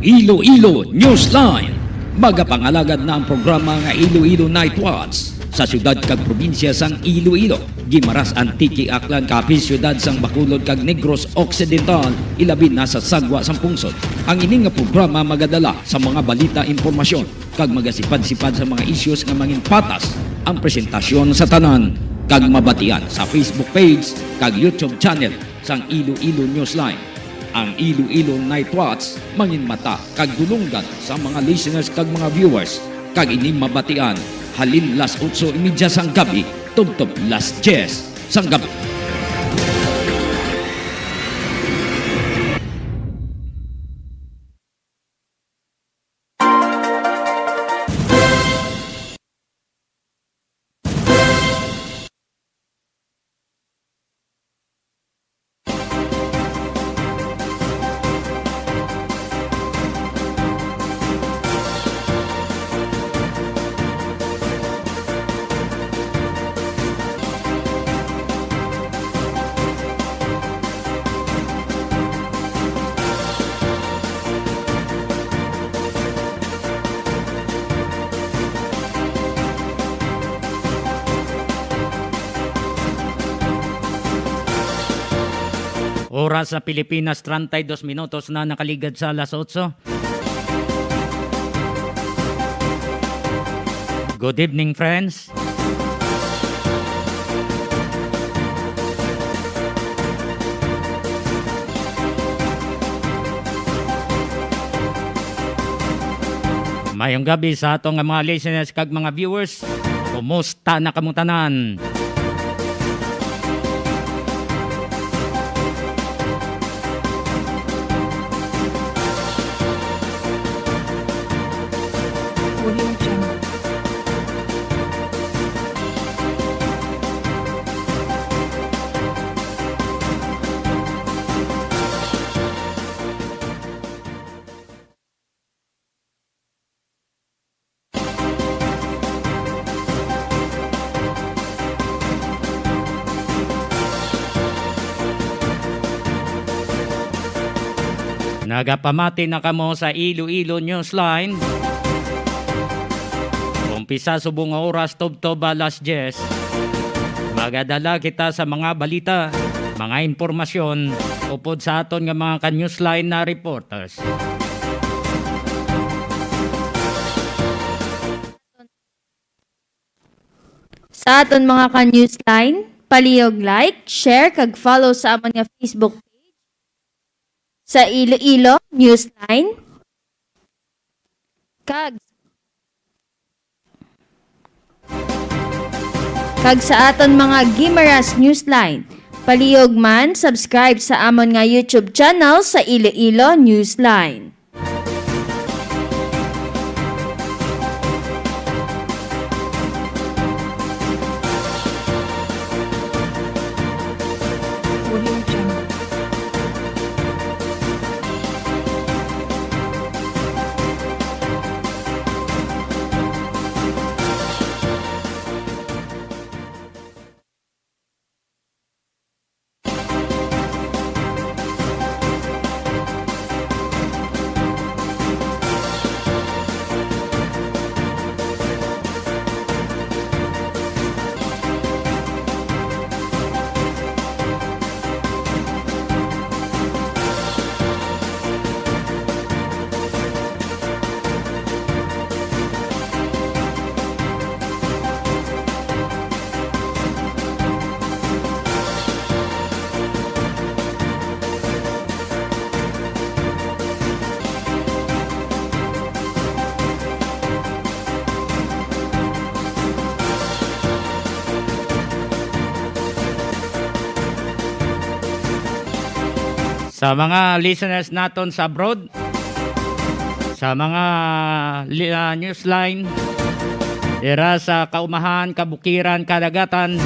Iloilo Newsline. Magapangalagad na ang programa nga Iloilo Night Watch sa syudad kag probinsya sang Iloilo. Gimaras Antique Aklan kapin syudad sang Bacolod kag Negros Occidental ilabi na sa sagwa sang pungsod. Ang ini nga programa magadala sa mga balita, impormasyon kag magasipad-sipad sa mga issues nga mangin patas ang presentasyon sa tanan kag mabatian sa Facebook page kag YouTube channel sang Iloilo Newsline. Ang Iloilo Night Watch mangin mata kag dulunggan sa mga listeners kag mga viewers kag ini mabatian halin las 8:30 sang gabi tubtob las 10 sang gabi. Oras sa Pilipinas, 32 minutos na nakaligad sa alas 8. Good evening, friends. Mayong gabi sa atong mga listeners kag mga viewers. Kumusta na kamutanan? Nagapamati na kamo sa Iloilo Newsline. Umpisa subong nga oras tubtob alas 10. Magadala kita sa mga balita, mga impormasyon upod sa aton nga mga ka-newsline na reporters. Sa aton mga ka-newsline, palihog like, share kag follow sa amon nga Facebook sa Iloilo Newsline kag sa aton mga Gimaras Newsline. Palihog man subscribe sa amon nga YouTube channel sa Iloilo Newsline. Sa mga listeners naton sa abroad, sa mga newsline, dira sa kaumahan, kabukiran, kadagatan,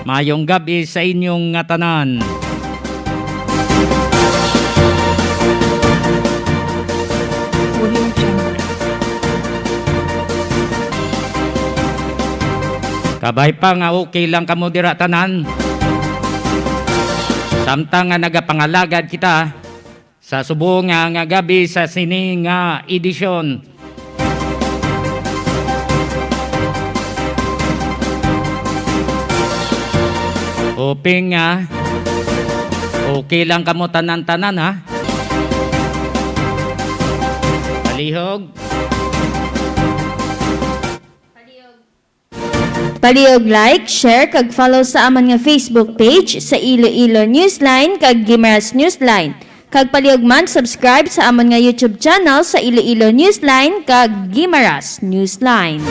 mayong gabi sa inyong nga tanan. Kabay pa nga okay lang kamo dira tanan. Samtang nga nagapangalagad kita sa subong nga gabi sa sining nga edisyon. Hoping nga okay lang kamo tanan-tanan ha. Palihog. Palihog like, share, kag follow sa amon nga Facebook page sa Iloilo Newsline kag Gimaras Newsline. Kag palihog man subscribe sa amon nga YouTube channel sa Iloilo Newsline kag Gimaras Newsline.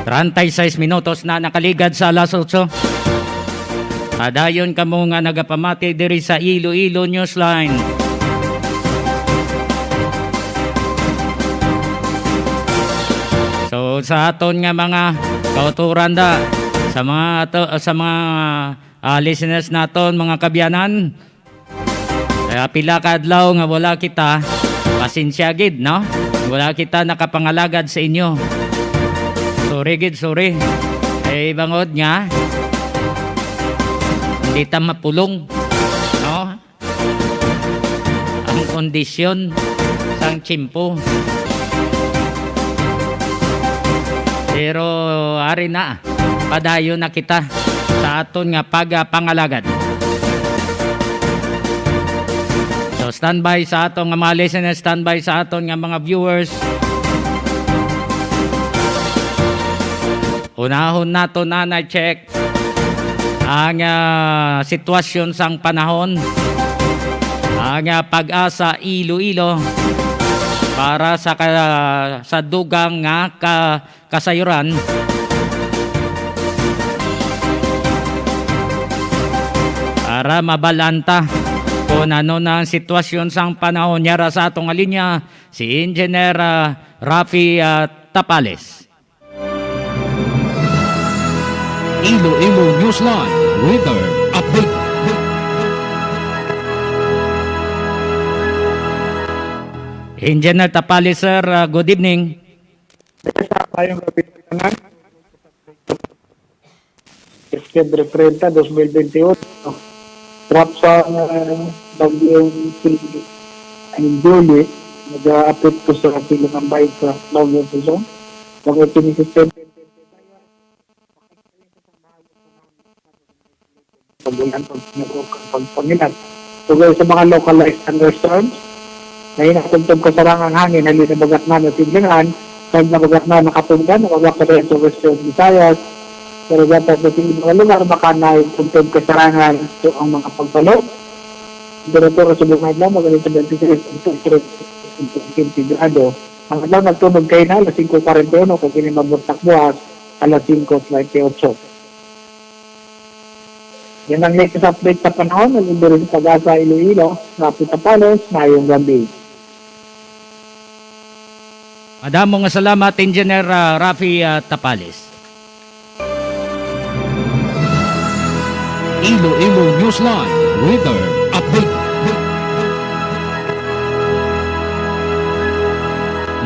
Rantay 6 minutos na nakaligad sa alas 8. Adayon kamo nga nagapamati diri sa Iloilo Newsline. So sa aton nga mga kauturan da sa mga listeners naton mga kabyanan. Kaya pila ka adlaw nga wala kita pasensya gid no. Wala kita nakapangalagad sa inyo. Sorry gid, sorry. Eh bangod nga hindi ta mapulong no. Ang kondisyon sang tiyempo. Pero ari na, padayon na kita sa aton nga pagpangalagad. So standby sa aton nga mga listeners, standby sa aton nga mga viewers. Unahon nato na check ang sitwasyon sang panahon, ang pag-asa Iloilo para sa dugang nga kasayuran. Para mabalanta kung ano na ang sitwasyon sang panahon niya sa atong linya si Engineer Rafi Tapales. Iloilo Newsline Weather Update. Engineer Tapales, sir, good evening. Tayong kapitanan. September 30, 2028. Trap sa bagyong Julie, nag-a-apit ko sa silang bayad sa bagyong Luzon. Bakit sinisistem pagpangilan. So guys, sa mga localized thunderstorms, na hinatugtog kasarangang hangin, halina bagat na natiglingan, kahit na bagat na nakatunggan, nakabak ka rin sa Western Visayas, pero dapat sa mga lugar, baka na tugtog kasarangan ito ang mga pagpalo. Temperatura sa buong adlaw, magaling sa 23 grado. Ang adlaw nagtunog kayo na, alas 5:41, kung kinimabot buwas, alas 5:28. Yan ang latest update sa panahon, nalibo rin sa Pag-asa Iloilo, Rafi Tapales, mayong gabi. Madamong salamat, Engineer Rafi Tapales. Iloilo Newsline Weather Update.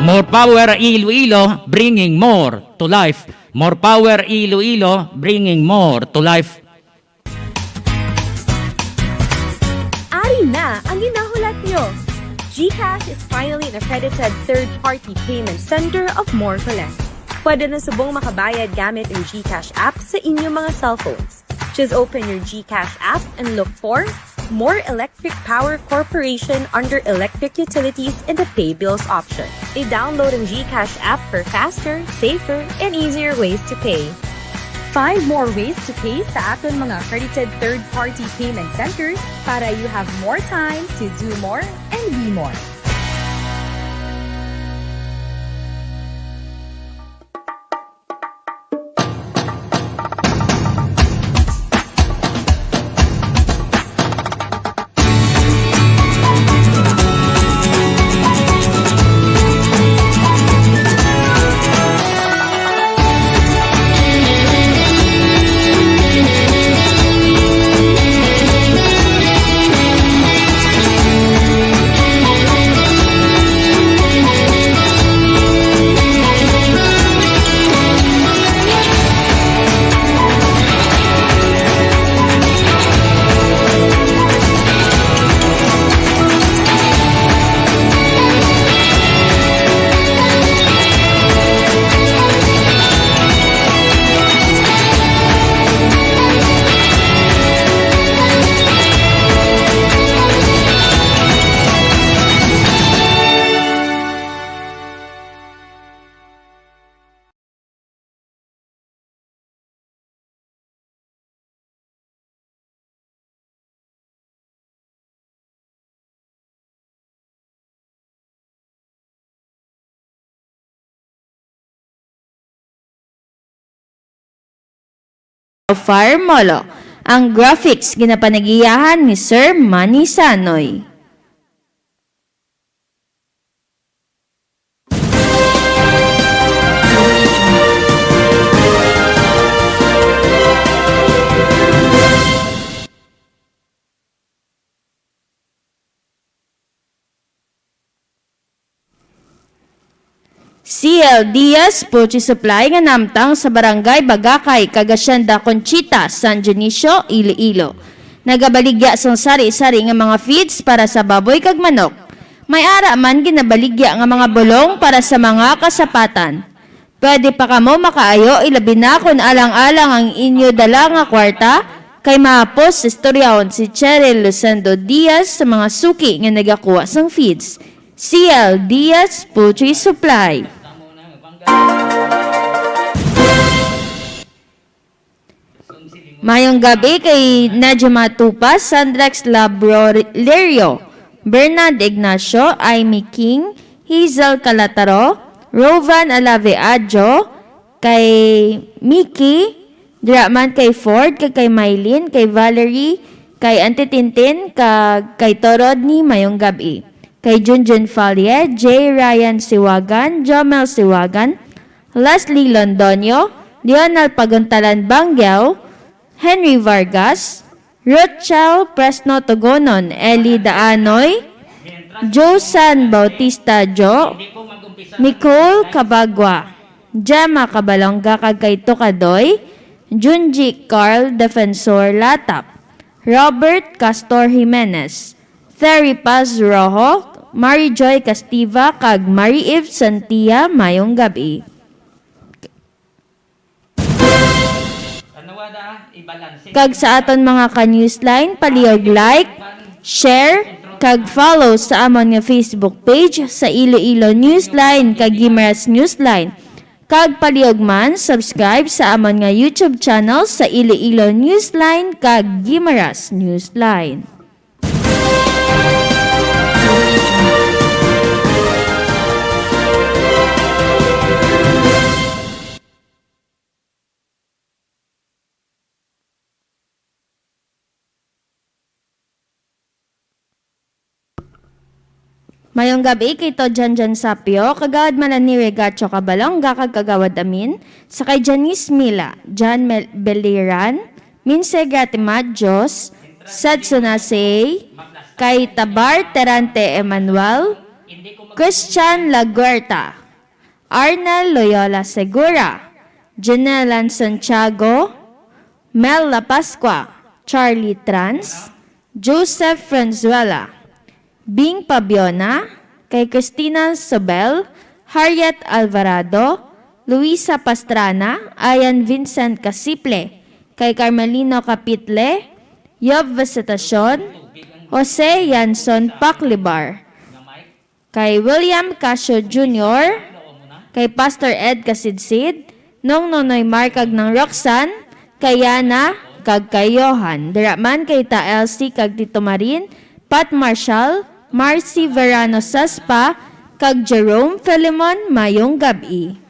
More power Iloilo, bringing more to life. More power Iloilo, bringing more to life. Ari na ang ginahulat nyo. GCash is finally an accredited third-party payment center of More Collect. Pwede na subong makabayad gamit ang GCash app sa inyong mga cellphones. Just open your GCash app and look for More Electric Power Corporation under Electric Utilities in the Pay Bills option. I-download ang GCash app for faster, safer, and easier ways to pay. 5 more ways to pay sa aton mga accredited third-party payment centers para you have more time to do more and be more. Fire Molo. Ang graphics ginapanagiyahan ni Sir Manny Sanoy. CL Diaz, Poultry Supply nga namtang sa Barangay Bagakay, Cagacienda, Conchita, San Dionisio, Iloilo. Nagabaligya sang sari-sari nga mga feeds para sa baboy kag manok. May ara man ginabaligya nga mga bulong para sa mga kasapatan. Pwede pa kamo makaayo ilabi na kung alang-alang ang inyo dala nga kwarta kay mahapos sa istoryahon si Cheryl Lucendo Diaz sa mga suki nga nagakuha sang feeds. CL Diaz, Poultry Supply. Mayong gabi kay Najma Tupas, Sandrex Labrolerio, Bernard Ignacio, Amy King, Hazel Calataro, Rovan Alave Adjo, kay Mickey, Draman kay Ford, kay Mylene, kay Valerie, kay Auntie Tintin, kay Torodni, mayong gabi. Kay Junjun Falye, J. Ryan Siwagan, Jomel Siwagan, Leslie Londonio, Lionel Paguntalan Bangyao, Henry Vargas, Rochelle Presno Togonon, Eli Daanoy, Josan Bautista Jo, Nicole Cabagua, Gemma Cabalonga kay Tokadoy, Junji Carl Defensor Latap, Robert Castor Jimenez, Terry Paz Rojo, Mary Joy Castiva kag Marie Eve Santia mayong gabi. Kag sa aton mga ka-newsline, palihog like, share, kag follow sa amon nga Facebook page sa Iloilo Newsline kag Gimeras Newsline. Kag palihog man, subscribe sa amon nga YouTube channel sa Iloilo Newsline kag Gimeras Newsline. Mayong gabi kay to Janjan Sapio, kagawad man ni Regacho Cabalonga kag kagawad amin, sa kay Janice Mila, John Beliran, Minse Gratimadjos, Sadsunasey, kay Tabar Terante Emmanuel, Christian Laguerta, Arnel Loyola Segura, Janelan Santiago, Mel La Pascua, Charlie Trans, Joseph Franzuela, Bing Pabiona, kay Christina Sobel, Harriet Alvarado, Luisa Pastrana, Ayan Vincent Casiple, kay Carmelino Capitle, Yob Visitacion, Jose Yanson Paclibar, kay William Casio Jr., kay Pastor Ed Kasidsid, Nong Nonoy Markag ng Roxanne, kay Yana, kag kay Johan, Diraman kay Ta Elsie kag Tito Marin, Pat Marshall, Marcy Verano Saspa, kag Jerome Filemon mayong gabi.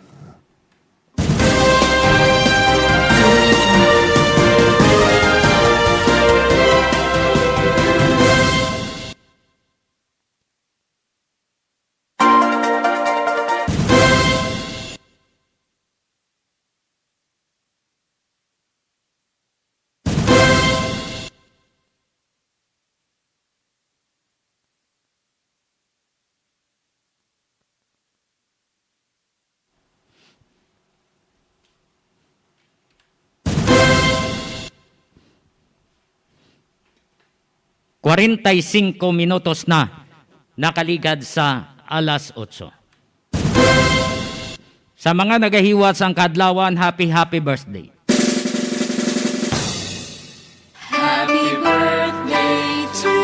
Minutos na nakaligad sa alas 8. Sa mga nagahiwat sa kadlawan, happy birthday. Happy birthday to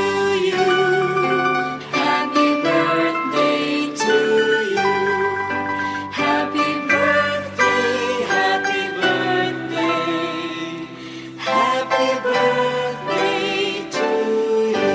you. Happy birthday to you. Happy birthday, happy birthday. Happy birthday to you.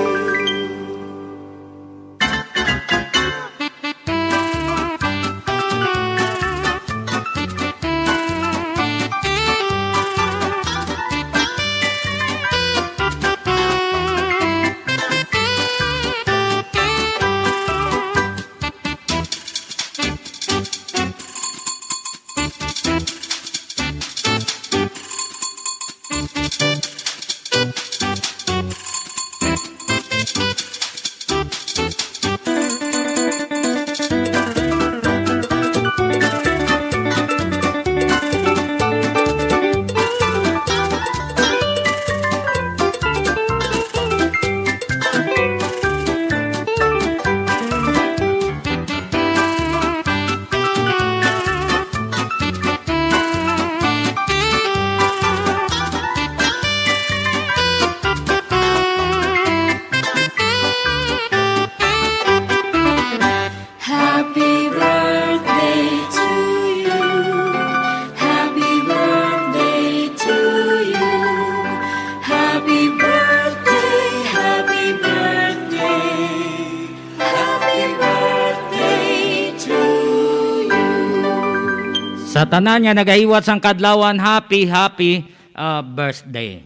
Sa tanan nga nagahiwat sang kadlawan, happy birthday.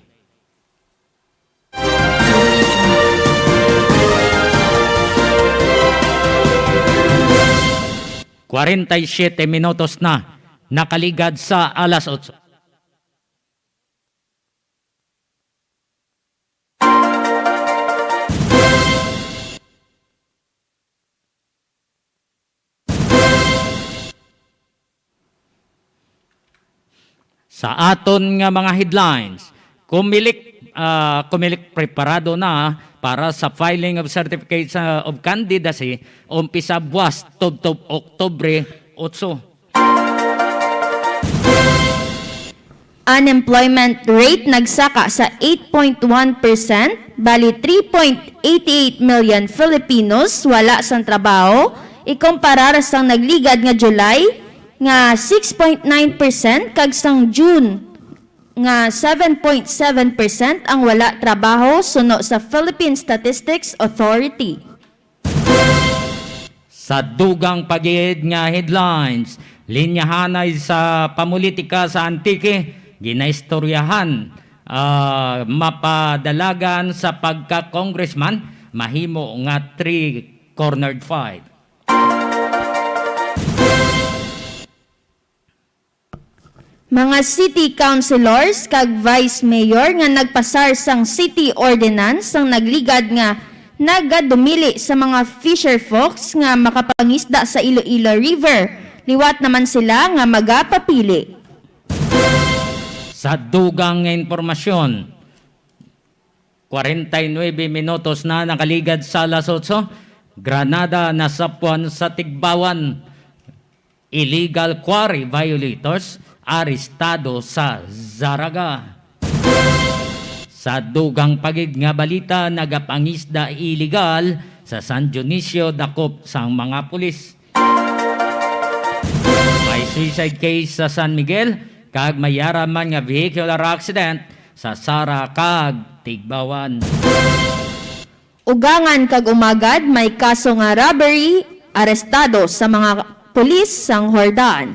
Siyete minutos na nakaligad sa alas 8. Sa aton nga mga headlines, kumilik preparado na para sa filing of certificates of candidacy umpisa buwas tubtob Oktubre 8. Unemployment rate nagsaka sa 8.1%, bali 3.88 million Filipinos wala sang trabaho, ikumpara sang nagligad nga July nga 6.9% kag sang June nga 7.7% ang wala trabaho suno sa Philippine Statistics Authority. Sa dugang pagid nga headlines, linyahanay sa pamulitika sa Antique, ginaistoryahan, mapadalagan sa pagka-congressman, mahimo nga 3-cornered fight. Mga city councilors kag vice mayor nga nagpasar sang city ordinance sang nagligad nga nagadumili sa mga fisher folks nga makapangisda sa Iloilo River. Liwat naman sila nga magapapili. Sa dugang nga impormasyon, 49 minutos na nakaligad sa alas 8, Granada na sapuan sa Tigbawan. Illegal quarry violators arestado sa Zaraga. Sa dugang pagid nga balita, nagapangisda illegal sa San Dionisio dakop sang mga pulis. May suicide case sa San Miguel kag mayaraman nga vehicular accident sa Sara kag Tigbawan. Ugangan kag umagad may kaso nga robbery, arestado sa mga pulis sang Hordan.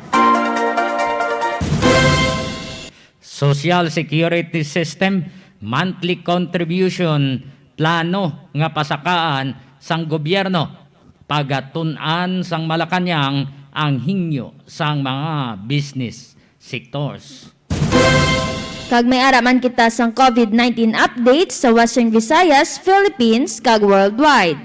Social Security System monthly contribution plano nga pasakaan sang gobyerno pagatun-an sang Malacañang ang hingyo sang mga business sectors. Kag may araman kita sang COVID-19 update sa Western Visayas, Philippines kag worldwide.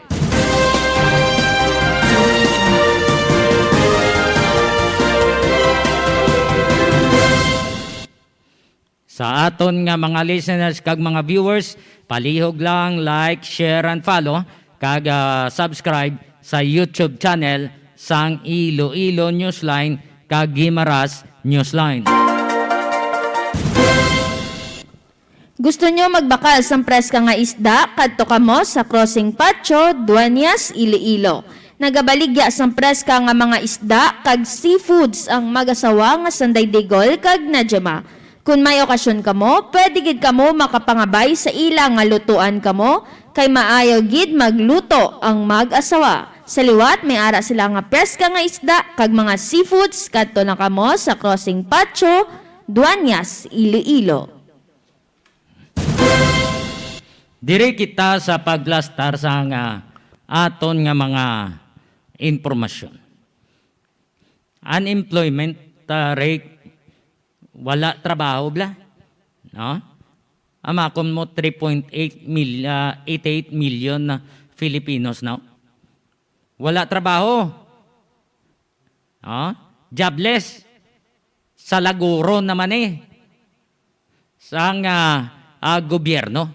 Sa aton nga mga listeners kag mga viewers, palihog lang like, share and follow kag subscribe sa YouTube channel sang Iloilo Newsline kag Guimaras Newsline. Gusto nyo magbakal sang preska nga isda, kadto kamo sa Crossing Patio, Dueñas, Iloilo. Nagabaligya sang preska nga mga isda kag seafoods ang magasawa nga Sanday Digol kag Nadjama. Kung may okasyon kamo, pwede gid kamo makapangabay sa ilang nga lutuan kamo, kay maayo gid magluto ang mag-asawa. Sa liwat, may ara sila nga preska nga isda, kag mga seafoods, kadto na kamo sa Crossing Patio, Dueñas, Iloilo. Diri kita sa paglastar sa nga aton nga mga informasyon. Unemployment rate, wala trabaho bla, no? Amakon mo 3.88 million na Filipinos now. Wala trabaho. No? Jobless. Sa laguro naman Sa gobyerno.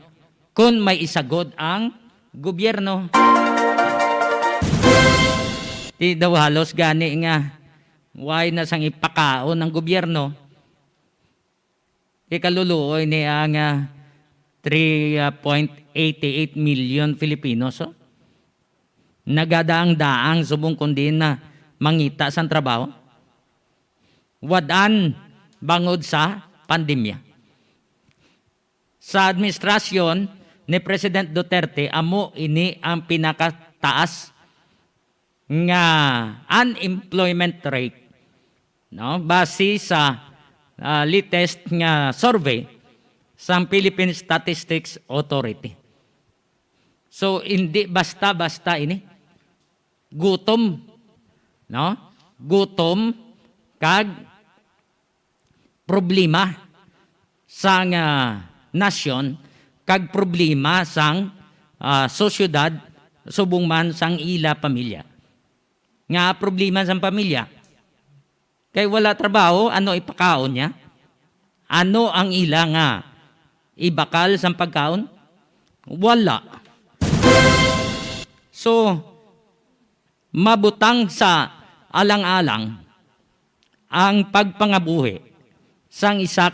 Kung may isagod ang gobyerno. Di daw halos gani nga. Why na sang ipakaon ng gobyerno? Ikaluluoy ni ang 3.88 million Filipinos. Nagadaang-daang subong kundi na mangita sa trabaho. Wadan bangod sa pandemya. Sa administrasyon ni President Duterte, amo ini ang pinakataas nga unemployment rate no, base sa latest nga survey sa Philippine Statistics Authority. So hindi basta-basta ini gutom, no? Gutom kag problema sang nasyon kag problema sang sosyudad subong man sang ila pamilya. Nga problema sang pamilya kay wala trabaho, ano ipakaon niya? Ano ang ila nga ibakal sang pagkaon? Wala. So, mabutang sa alang-alang ang pagpangabuhi sang isa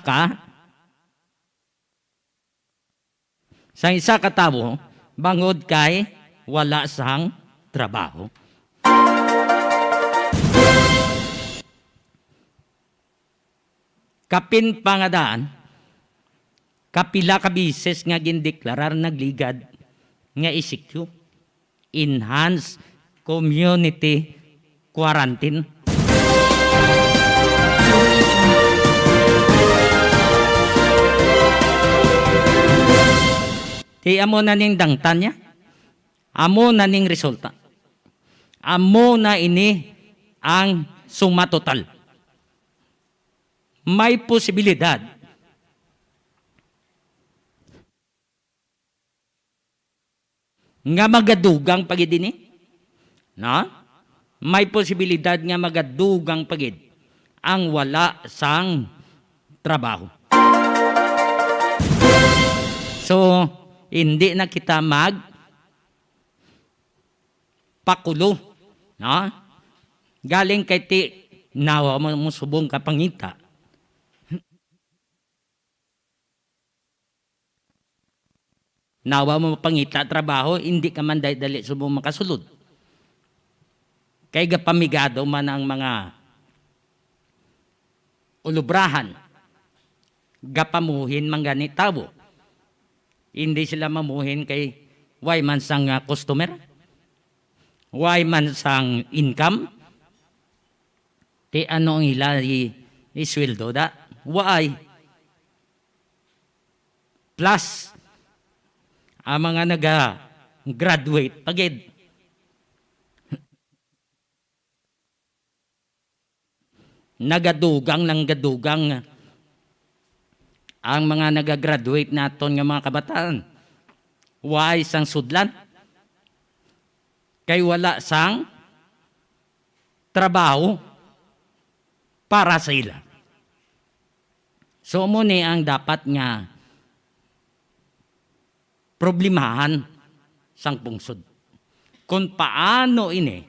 ka tawo bangod kay wala sang trabaho. Kapin pangadaan, kapila ka bises nga gindeklarar nagligad nga ECQ, Enhanced Community Quarantine. Di amo na ning dangtan niya, amo na ning resulta. Amo na ini ang suma total. May posibilidad nga magadugang pagid ini, no? May posibilidad nga magadugang pagid ang wala sang trabaho. So, hindi na kita pakulo, no? Galing kay ti nawa mo subong kapangita. Nawa mo pangita trabaho, hindi ka man dali subong makasulod. Kay gapamigado man ang mga ulubrahan, gapamuhin man ganit tao. Hindi sila mamuhin kay why man sang customer, why man sang income, ti ano ang ila isweldo da, why? Plus, ang mga naga-graduate pagid. Nagadugang ng gadugang ang mga nagagraduate naton nga mga kabataan. Why sang sudlan? Kay wala sang trabaho para sa ila. So mo ni ang dapat nga problemahan sang pungsod. Kung paano ini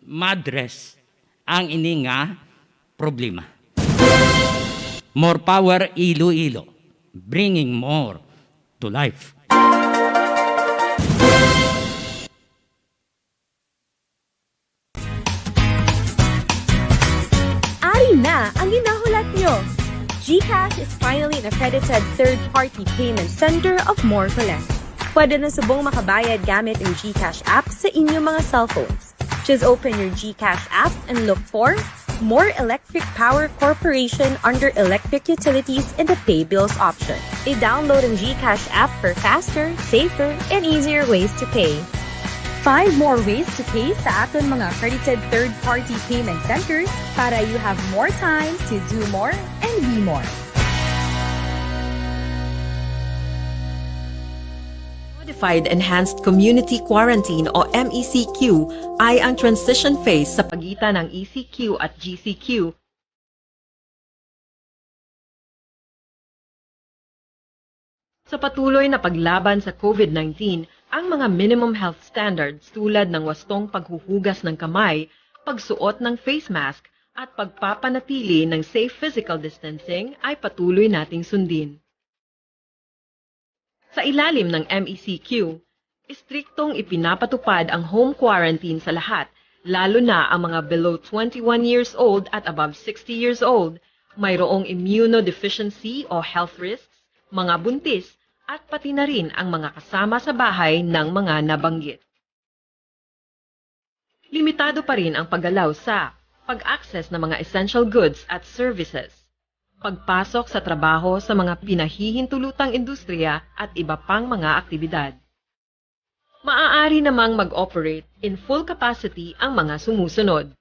madres ang ini nga problema. More power Iloilo, bringing more to life. Ari na ang ginahulat nyo! GCash is finally an accredited third-party payment center of More Collect. Pwede na subong makabayad gamit ang GCash app sa inyong mga cellphones. Just open your GCash app and look for More Electric Power Corporation under Electric Utilities in the Pay Bills option. I-download ang GCash app for faster, safer, and easier ways to pay. 5 more ways to pay sa aton mga accredited third-party payment centers para you have more time to do more and be more. Modified Enhanced Community Quarantine o MECQ ay ang transition phase sa pagitan ng ECQ at GCQ. Sa patuloy na paglaban sa COVID-19, ang mga minimum health standards tulad ng wastong paghuhugas ng kamay, pagsuot ng face mask, at pagpapanatili ng safe physical distancing ay patuloy nating sundin. Sa ilalim ng MECQ, istriktong ipinapatupad ang home quarantine sa lahat, lalo na ang mga below 21 years old at above 60 years old, mayroong immunodeficiency o health risks, mga buntis, at pati na rin ang mga kasama sa bahay ng mga nabanggit. Limitado pa rin ang paggalaw sa pag-access ng mga essential goods at services, pagpasok sa trabaho sa mga pinahihintulutang industriya at iba pang mga aktibidad. Maaari namang mag-operate in full capacity ang mga sumusunod.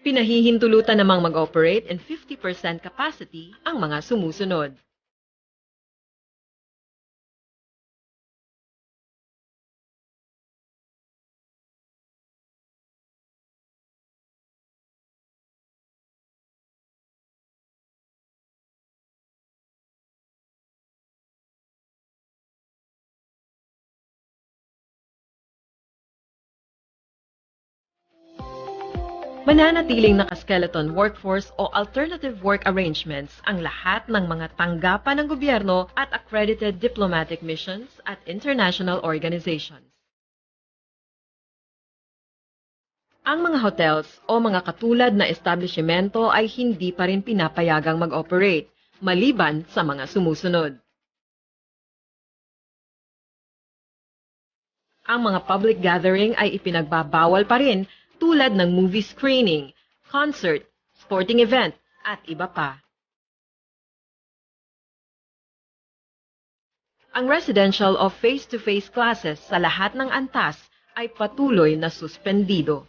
Pinahihintulutan namang mag-operate in 50% capacity ang mga sumusunod. Mananatiling naka-skeleton workforce o alternative work arrangements ang lahat ng mga tanggapan ng gobyerno at accredited diplomatic missions at international organizations. Ang mga hotels o mga katulad na establishmento ay hindi pa rin pinapayagang mag-operate, maliban sa mga sumusunod. Ang mga public gathering ay ipinagbabawal pa rin tulad ng movie screening, concert, sporting event, at iba pa. Ang residential o face-to-face classes sa lahat ng antas ay patuloy na suspendido.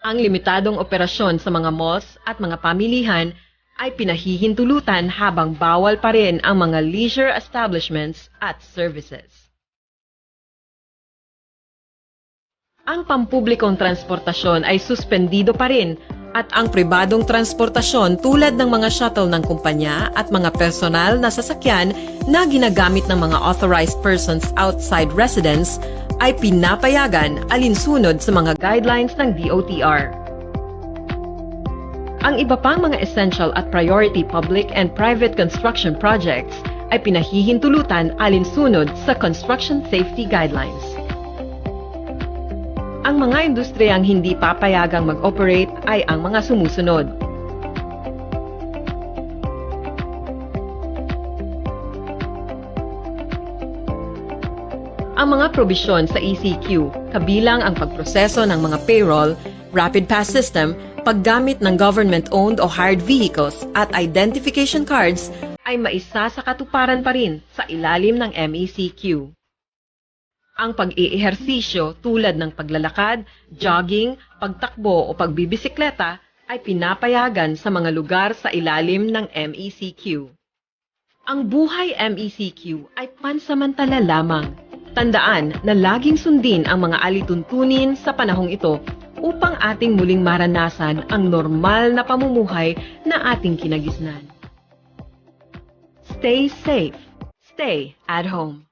Ang limitadong operasyon sa mga malls at mga pamilihan ay pinahihintulutan habang bawal pa rin ang mga leisure establishments at services. Ang pampublikong transportasyon ay suspendido pa rin at ang pribadong transportasyon tulad ng mga shuttle ng kumpanya at mga personal na sasakyan na ginagamit ng mga authorized persons outside residence ay pinapayagan alinsunod sa mga guidelines ng DOTR. Ang iba pang mga essential at priority public and private construction projects ay pinahihintulutan alinsunod sa construction safety guidelines. Ang mga industriyang hindi papayagang mag-operate ay ang mga sumusunod. Ang mga probisyon sa ECQ, kabilang ang pagproseso ng mga payroll, rapid pass system, paggamit ng government-owned o hired vehicles at identification cards ay maisa sa katuparan pa rin sa ilalim ng MECQ. Ang pag-iihersisyo tulad ng paglalakad, jogging, pagtakbo o pagbibisikleta ay pinapayagan sa mga lugar sa ilalim ng MECQ. Ang buhay MECQ ay pansamantala lamang. Tandaan na laging sundin ang mga alituntunin sa panahong ito upang ating muling maranasan ang normal na pamumuhay na ating kinagisnan. Stay safe. Stay at home.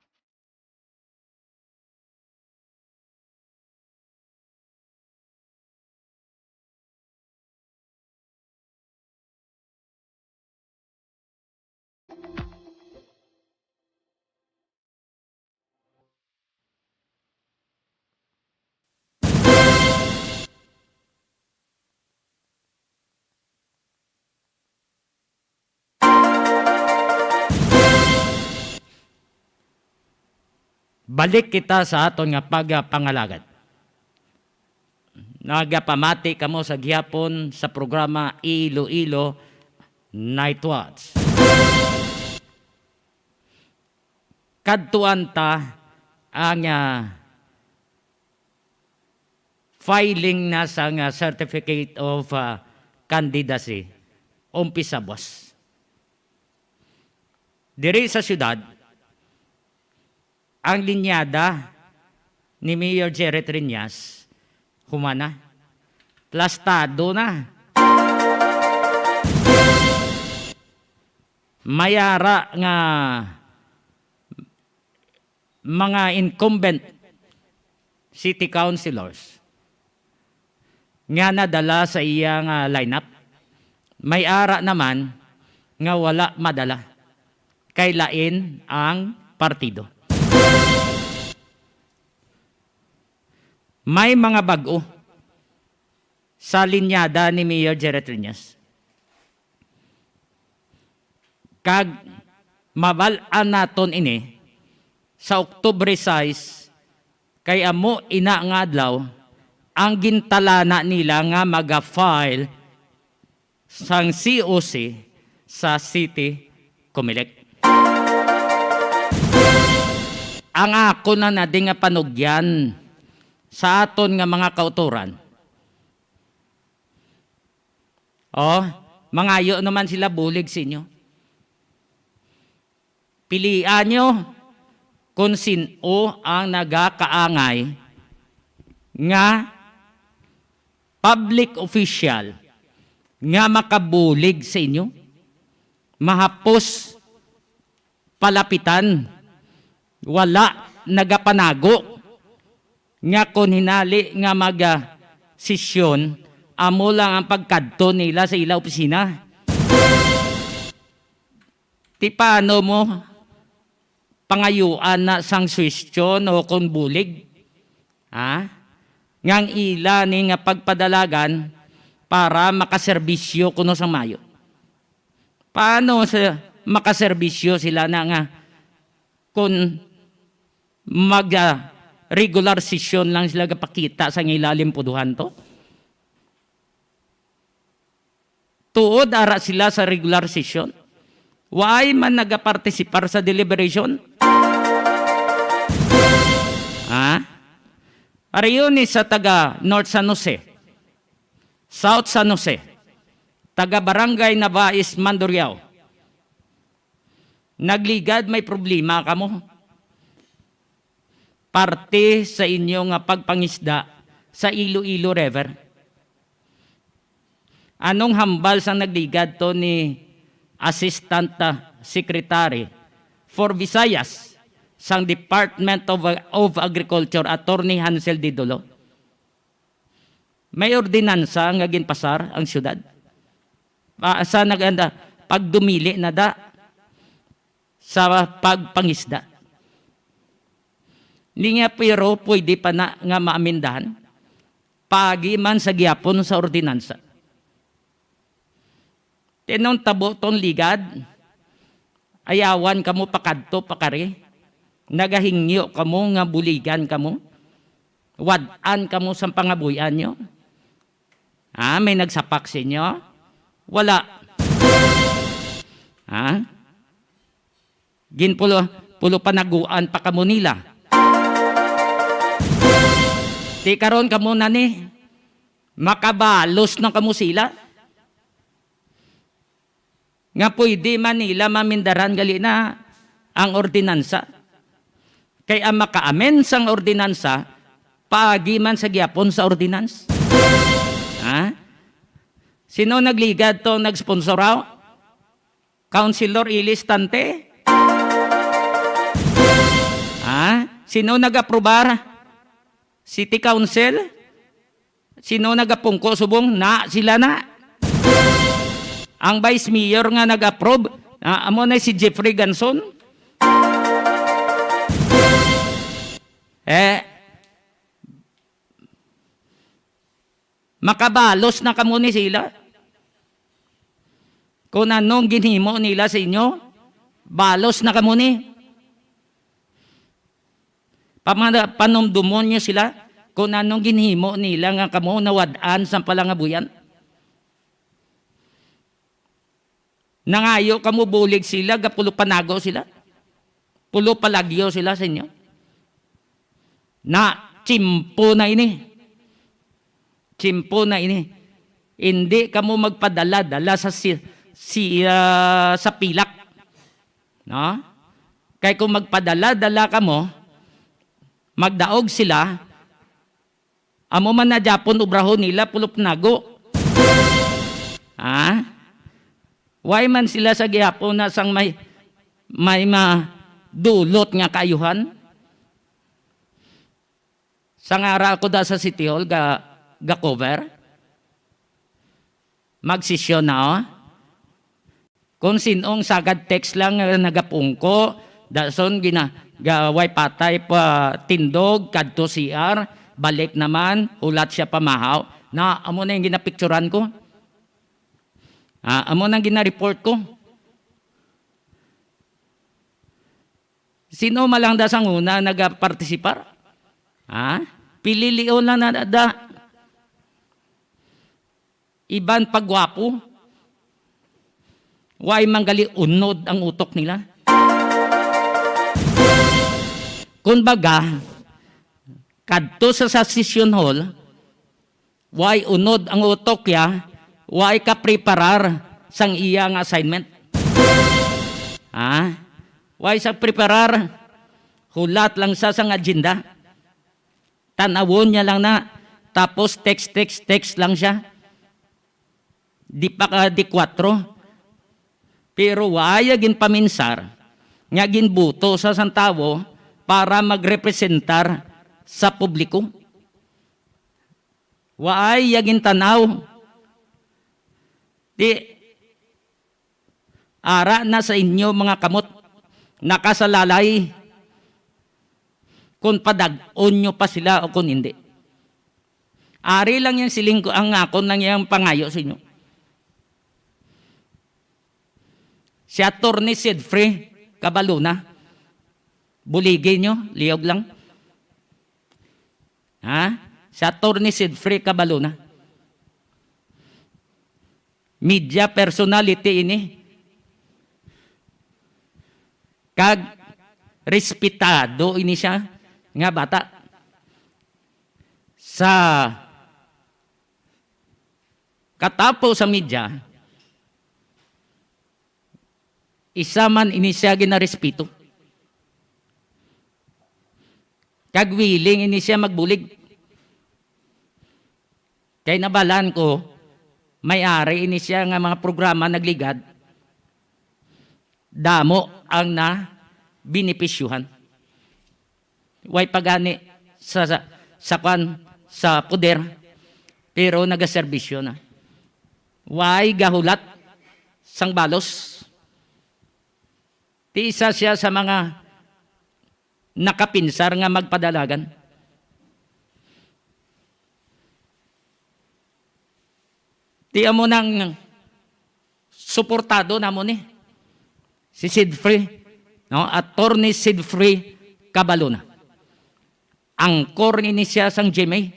Balik kita sa aton nga pagpangalagad. Nagapamati kamo sa gihapon sa programa Iloilo Night Watch. Kadtuan ta ang filing na sa Certificate of Candidacy umpisa buwas. Diri sa syudad, ang linyada ni Mayor Jerry Triñas, humana, plastado na. Mayara nga mga incumbent city councilors nga nadala sa iyang lineup. May ara naman nga wala madala. Kay lain ang partido. May mga bago sa linyada ni Mayor Jerry Triñas. kag mabalaan naton ini sa Oktubre 6 kay amo ina nga adlaw ang gintalana nila nga maga-file sang COC sa City Comelec. Ang ako na nadi nga panugyan sa aton nga mga kauturan. Mangayo naman sila bulig sa inyo. Pilian nyo kung sino ang nagakaangay nga public official nga makabulig sa inyo, mahapos palapitan, wala nagapanago, nga kung hinali nga maga-sesyon, amo lang ang pagkadto nila sa ila opisina. Ti paano mo pangayuan na sang suwestyon o kung bulig? Ngang ila ni nga pagpadalagan para makaserbisyo kuno sang mayo. Paano sa makaserbisyo sila na nga kung regular session lang sila kapakita sa ilalim puduhan to? Tuod ara sila sa regular session? Why man nagapartisipar sa deliberation? Ariyo ni sa taga North San Jose, South San Jose, taga Barangay Navais, Mandurriao. Nagligad may problema kamo. Parte sa inyong pagpangisda sa Iloilo River. Anong hambal sang nagligad to ni Assistant Secretary for Visayas sang Department of Agriculture, Attorney Hansel Didolo? May ordinansa nga ginpasar ang syudad. Sa naganda pagdumili na da sa pagpangisda. Linya pero pwede pa na nga maamindahan pagi man sa gyapon sa ordinansa. Tinong tabo tong ligad, ayawan kamo pakadto pakari, nagahingyo kamo nga buligan kamo, wadan kamo sa pangabuyan nyo. May nagsapak sa inyo? Wala. Ginpulo panaguan pa kamo nila. Di karon kamo na ni, makabalos na kamo sila. Nga pwede man nila mamindaran gali na ang ordinansa. Kaya makaamen sang ordinansa, paagi man sa gyapon sa ordinans. Sino nagligad to nagsponsor? Councilor Ilis Tante? Sino nag-aprobar? City Council? Sino nagapungko subong? Sila na. Ang Vice Mayor nga nag-approve, amo na si Jeffrey Ganson. Makabalos na kamo ni sila. Kung anong ginhimo nila sa inyo, balos na kamo ni. Panumdumon nyo sila kung anong ginhimo nila nga kamo nawadaan sa palangabuyan. Nangayo kamo bulig sila, pulo panago sila. Pulo palagyo sila sa inyo. Na chimpo na ini. Chimpo na ini. Hindi kamo magpadala-dala sa sa pilak. No? Kaya kung magpadala-dala kamo, magdaog sila, amo man na Japon ubrahon nila pulo panago. Why man sila sa gihapon na sang may madulot nga kayuhan? Sa ngara ko da sa City Hall ga cover. Magsisyon na kung sinong sagad text lang nga nagapungko, dason gaway patay pa tindog, kadto CR, balik naman, ulat siya pamahaw. Amo na yung ginapicturan ko. Amo nang gina-report ko. Sino malang da sang una nagapartisipar? Ha? Pililion lang na da. Iban pagwapo. Way manggali unod ang utok nila. Kumbaga, kadto sa session hall, way unod ang utok ya, way ka preparar sang iya nga assignment. Ha? Way sa preparar, hulat lang sa sang agenda. Tanawon niya lang na, tapos text lang siya. Di pa ka di 4. Pero waya gin paminsar, nga gin buto sa santawo para magrepresentar sa publiko. Waya gin tanaw. Di ara na sa inyo mga kamot, nakasalalay kung padag-on nyo pa sila o kung hindi. Ari lang yung siling ko, ang akon lang yung pangayo sa inyo. Si Atty. Sidfrey Cabaluna, buligin nyo, liyog lang. Ha? Si Atty. Sidfrey Cabaluna. Media personality ini. Kag respetado ini siya nga bata sa katapo sa media, isa man ini siya ginarespeto. Kag willing ini siya magbulig. Kay nabalan ko, may-ari ini siya nga mga programa nagligad, damo ang na binipisyuhan. Way pagani sa poder, pero nagaserbisyo na. Way gahulat sang balos. Ti isa siya sa mga nakapinsar nga magpadalagan. Ti amo nang suportado namon ni si Sidfrey, no? Atty. Sidfrey Cabaluna. Angkor ni siya sang GMA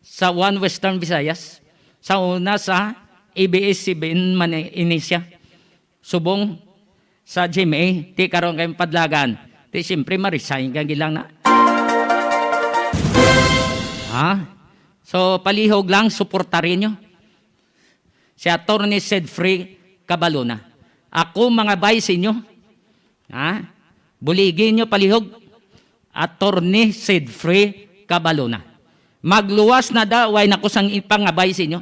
sa One Western Visayas. Sa una sa ABS-CBN man ini siya. Subong sa GMA, ti karon kayong padlagan. Ti siyempre ma-resign kang gilang na. Ha? So palihog lang, suportarin nyo. Si Atty. Sidfrey Cabaluna. Ako mga bay sa inyo. Ha? Buligin nyo palihog. Atty. Sidfrey Cabaluna. Magluwas na da, way na ko sang ipangabay sa inyo.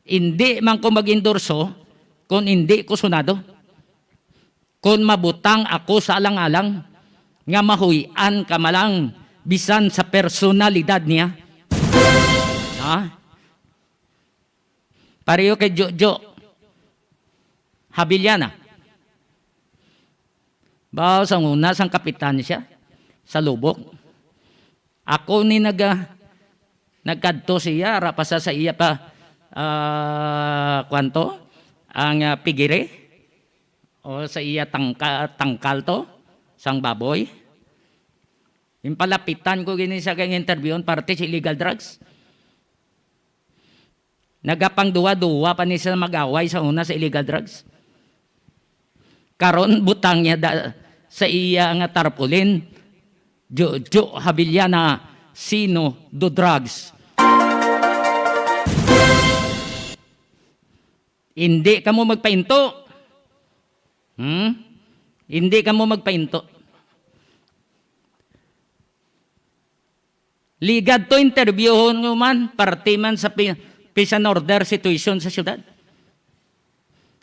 Hindi man ko mag-endorso kung hindi ko sunado. Kung mabutang ako sa alang-alang, nga mahuyan ka malang bisan sa personalidad niya. Ha? Pareho kay Jojo Habiliana. Bawa sa una, sang kapitan siya sa lubok. Ako ni nagkadto siya, rapasa sa iya pa kwanto, ang pigire, o sa iya tangkal to, sang baboy. Yung palapitan ko gini sa kanyang interview, parte sa illegal drugs. Nagapang duwa-duwa pa niya mag-away sa una sa illegal drugs. Karon butang niya sa iya nga tarpaulin, Jojo Habiliana, sino do drugs. Hindi ka mo magpainto. Hindi ka mo magpainto. Ligad to interviewon mo man, parte man sa peace and order situation sa syudad.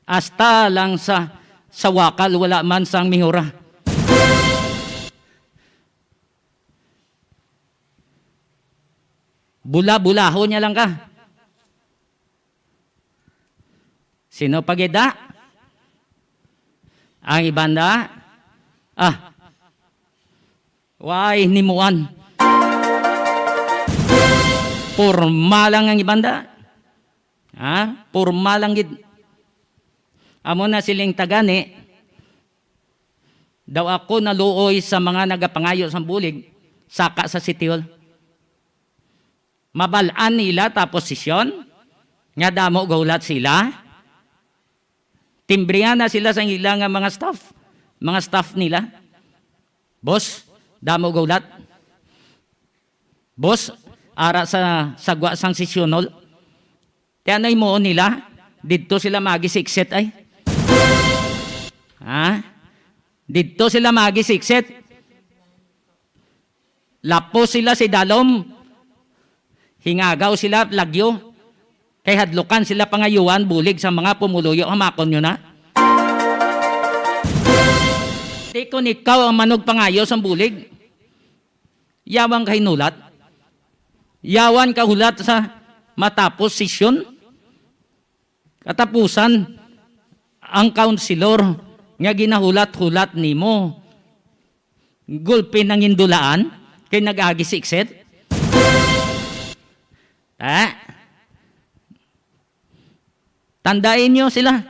Hasta lang sa wakal, wala man sang mihura. Bula-bulaho niya lang ka. Sino pagida? Ang ibanda? Why nimuan? Porma lang ang ibanda. Porma lang gid. Amo na siling tagani. daw ako naluoy sa mga nagapangayo sa bulig, saka sa City Hall. Mabalaan nila tapos sisyon, nga damo gaulat sila. Timbrihan na sila sa ilang mga staff nila. Boss, damo gaulat. Boss, ara sa sagwa sang sisyonol. Tianoy mo nila, dito sila magisikset ay. Ha? Dito sila magisikset. Lapo sila si Dalom. Hingagaw sila lagyo. Kay hadlukan sila pangayuan bulig sa mga pumuluyo. Hamakon nyo na. Di ko ikaw ang manog pangayo sa bulig. Yawang kay nulat. Yawan kahulat sa matapos sisyon. Katapusan ang counselor nga ginahulat-hulat nimo. Gulpe ng indulaan kay nag-agisikset. Tandain nyo sila.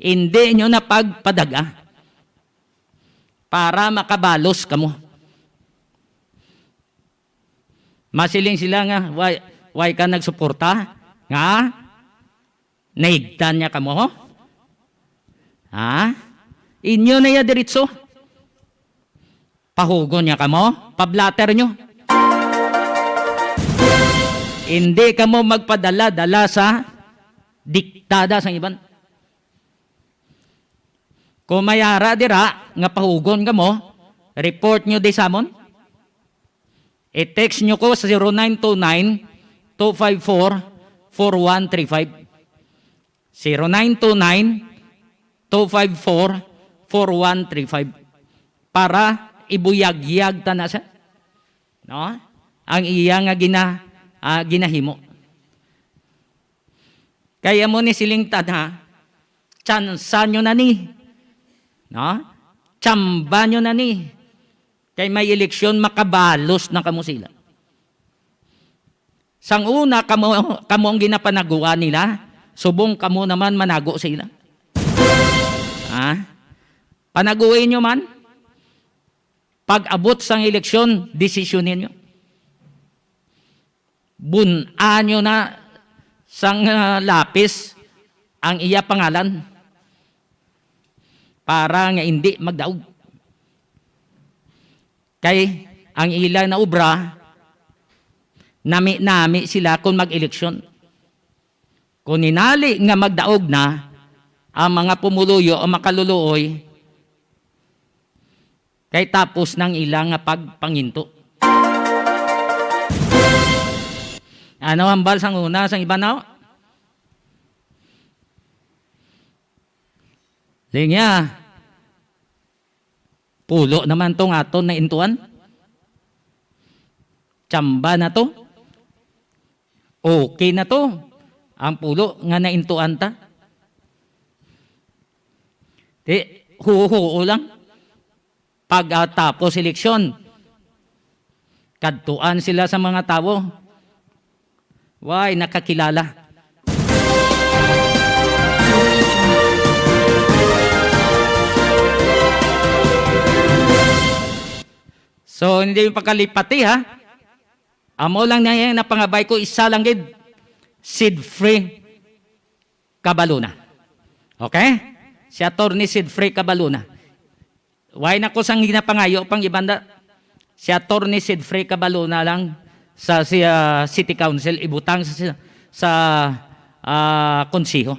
Hindi nyo na pagpadaga para makabalos kamo. Masiling sila nga, why ka nagsuporta? Nga? Naigtan niya kamo? Ha? Inyo na ya diritso. Pahugo niya kamo? Pablater nyo? Hindi kamo magpadala-dala sa diktada sa iban. Kung mayara dira, nga pahugon kamo, report nyo di samon. I-text nyo ko sa 0929-254-4135. 0929-254-4135 para ibuyag-yag ta na siya. No? Ang iya nga ginahimo. Kaya mo ni silingtad ha, tsansa nyo na ni. No? Tsamba nyo na ni. Kay may eleksyon, makabalos na kamo sila. Sang una, kamo ang ginapanagawa nila, subong kamo naman manago sila. Panaguin nyo man, pag abot sang eleksyon, desisyonin nyo. Bunaan nyo na sang lapis ang iya pangalan para nga hindi magdaog. Kay ang ilan na ubra, nami sila kung mag-eleksyon. Kung ninali nga magdaog na, ang mga pumuluyo o makaluluoy, kay tapos ng ilang pagpanginto. Ano ang bal sang una, sang iba na? Linya, pulo naman tong aton na intuan. Tsamba na to. Okay na to. Ang pulo nga na intuan ta. Di, huho lang. Pagkatapos eleksyon, kadtuan sila sa mga tao. Why, nakakilala. So, hindi yung pagkalipati ha. Amo lang na yan na pangabay ko, isa lang gid, Seed-free Cabaluna. Okay? Si Atty. Seed-free Cabaluna. Why na ko sang ginapangayo pang ibanda? Si Atty. Seed-free Cabaluna lang sa City Council, ibutang sa konsiho.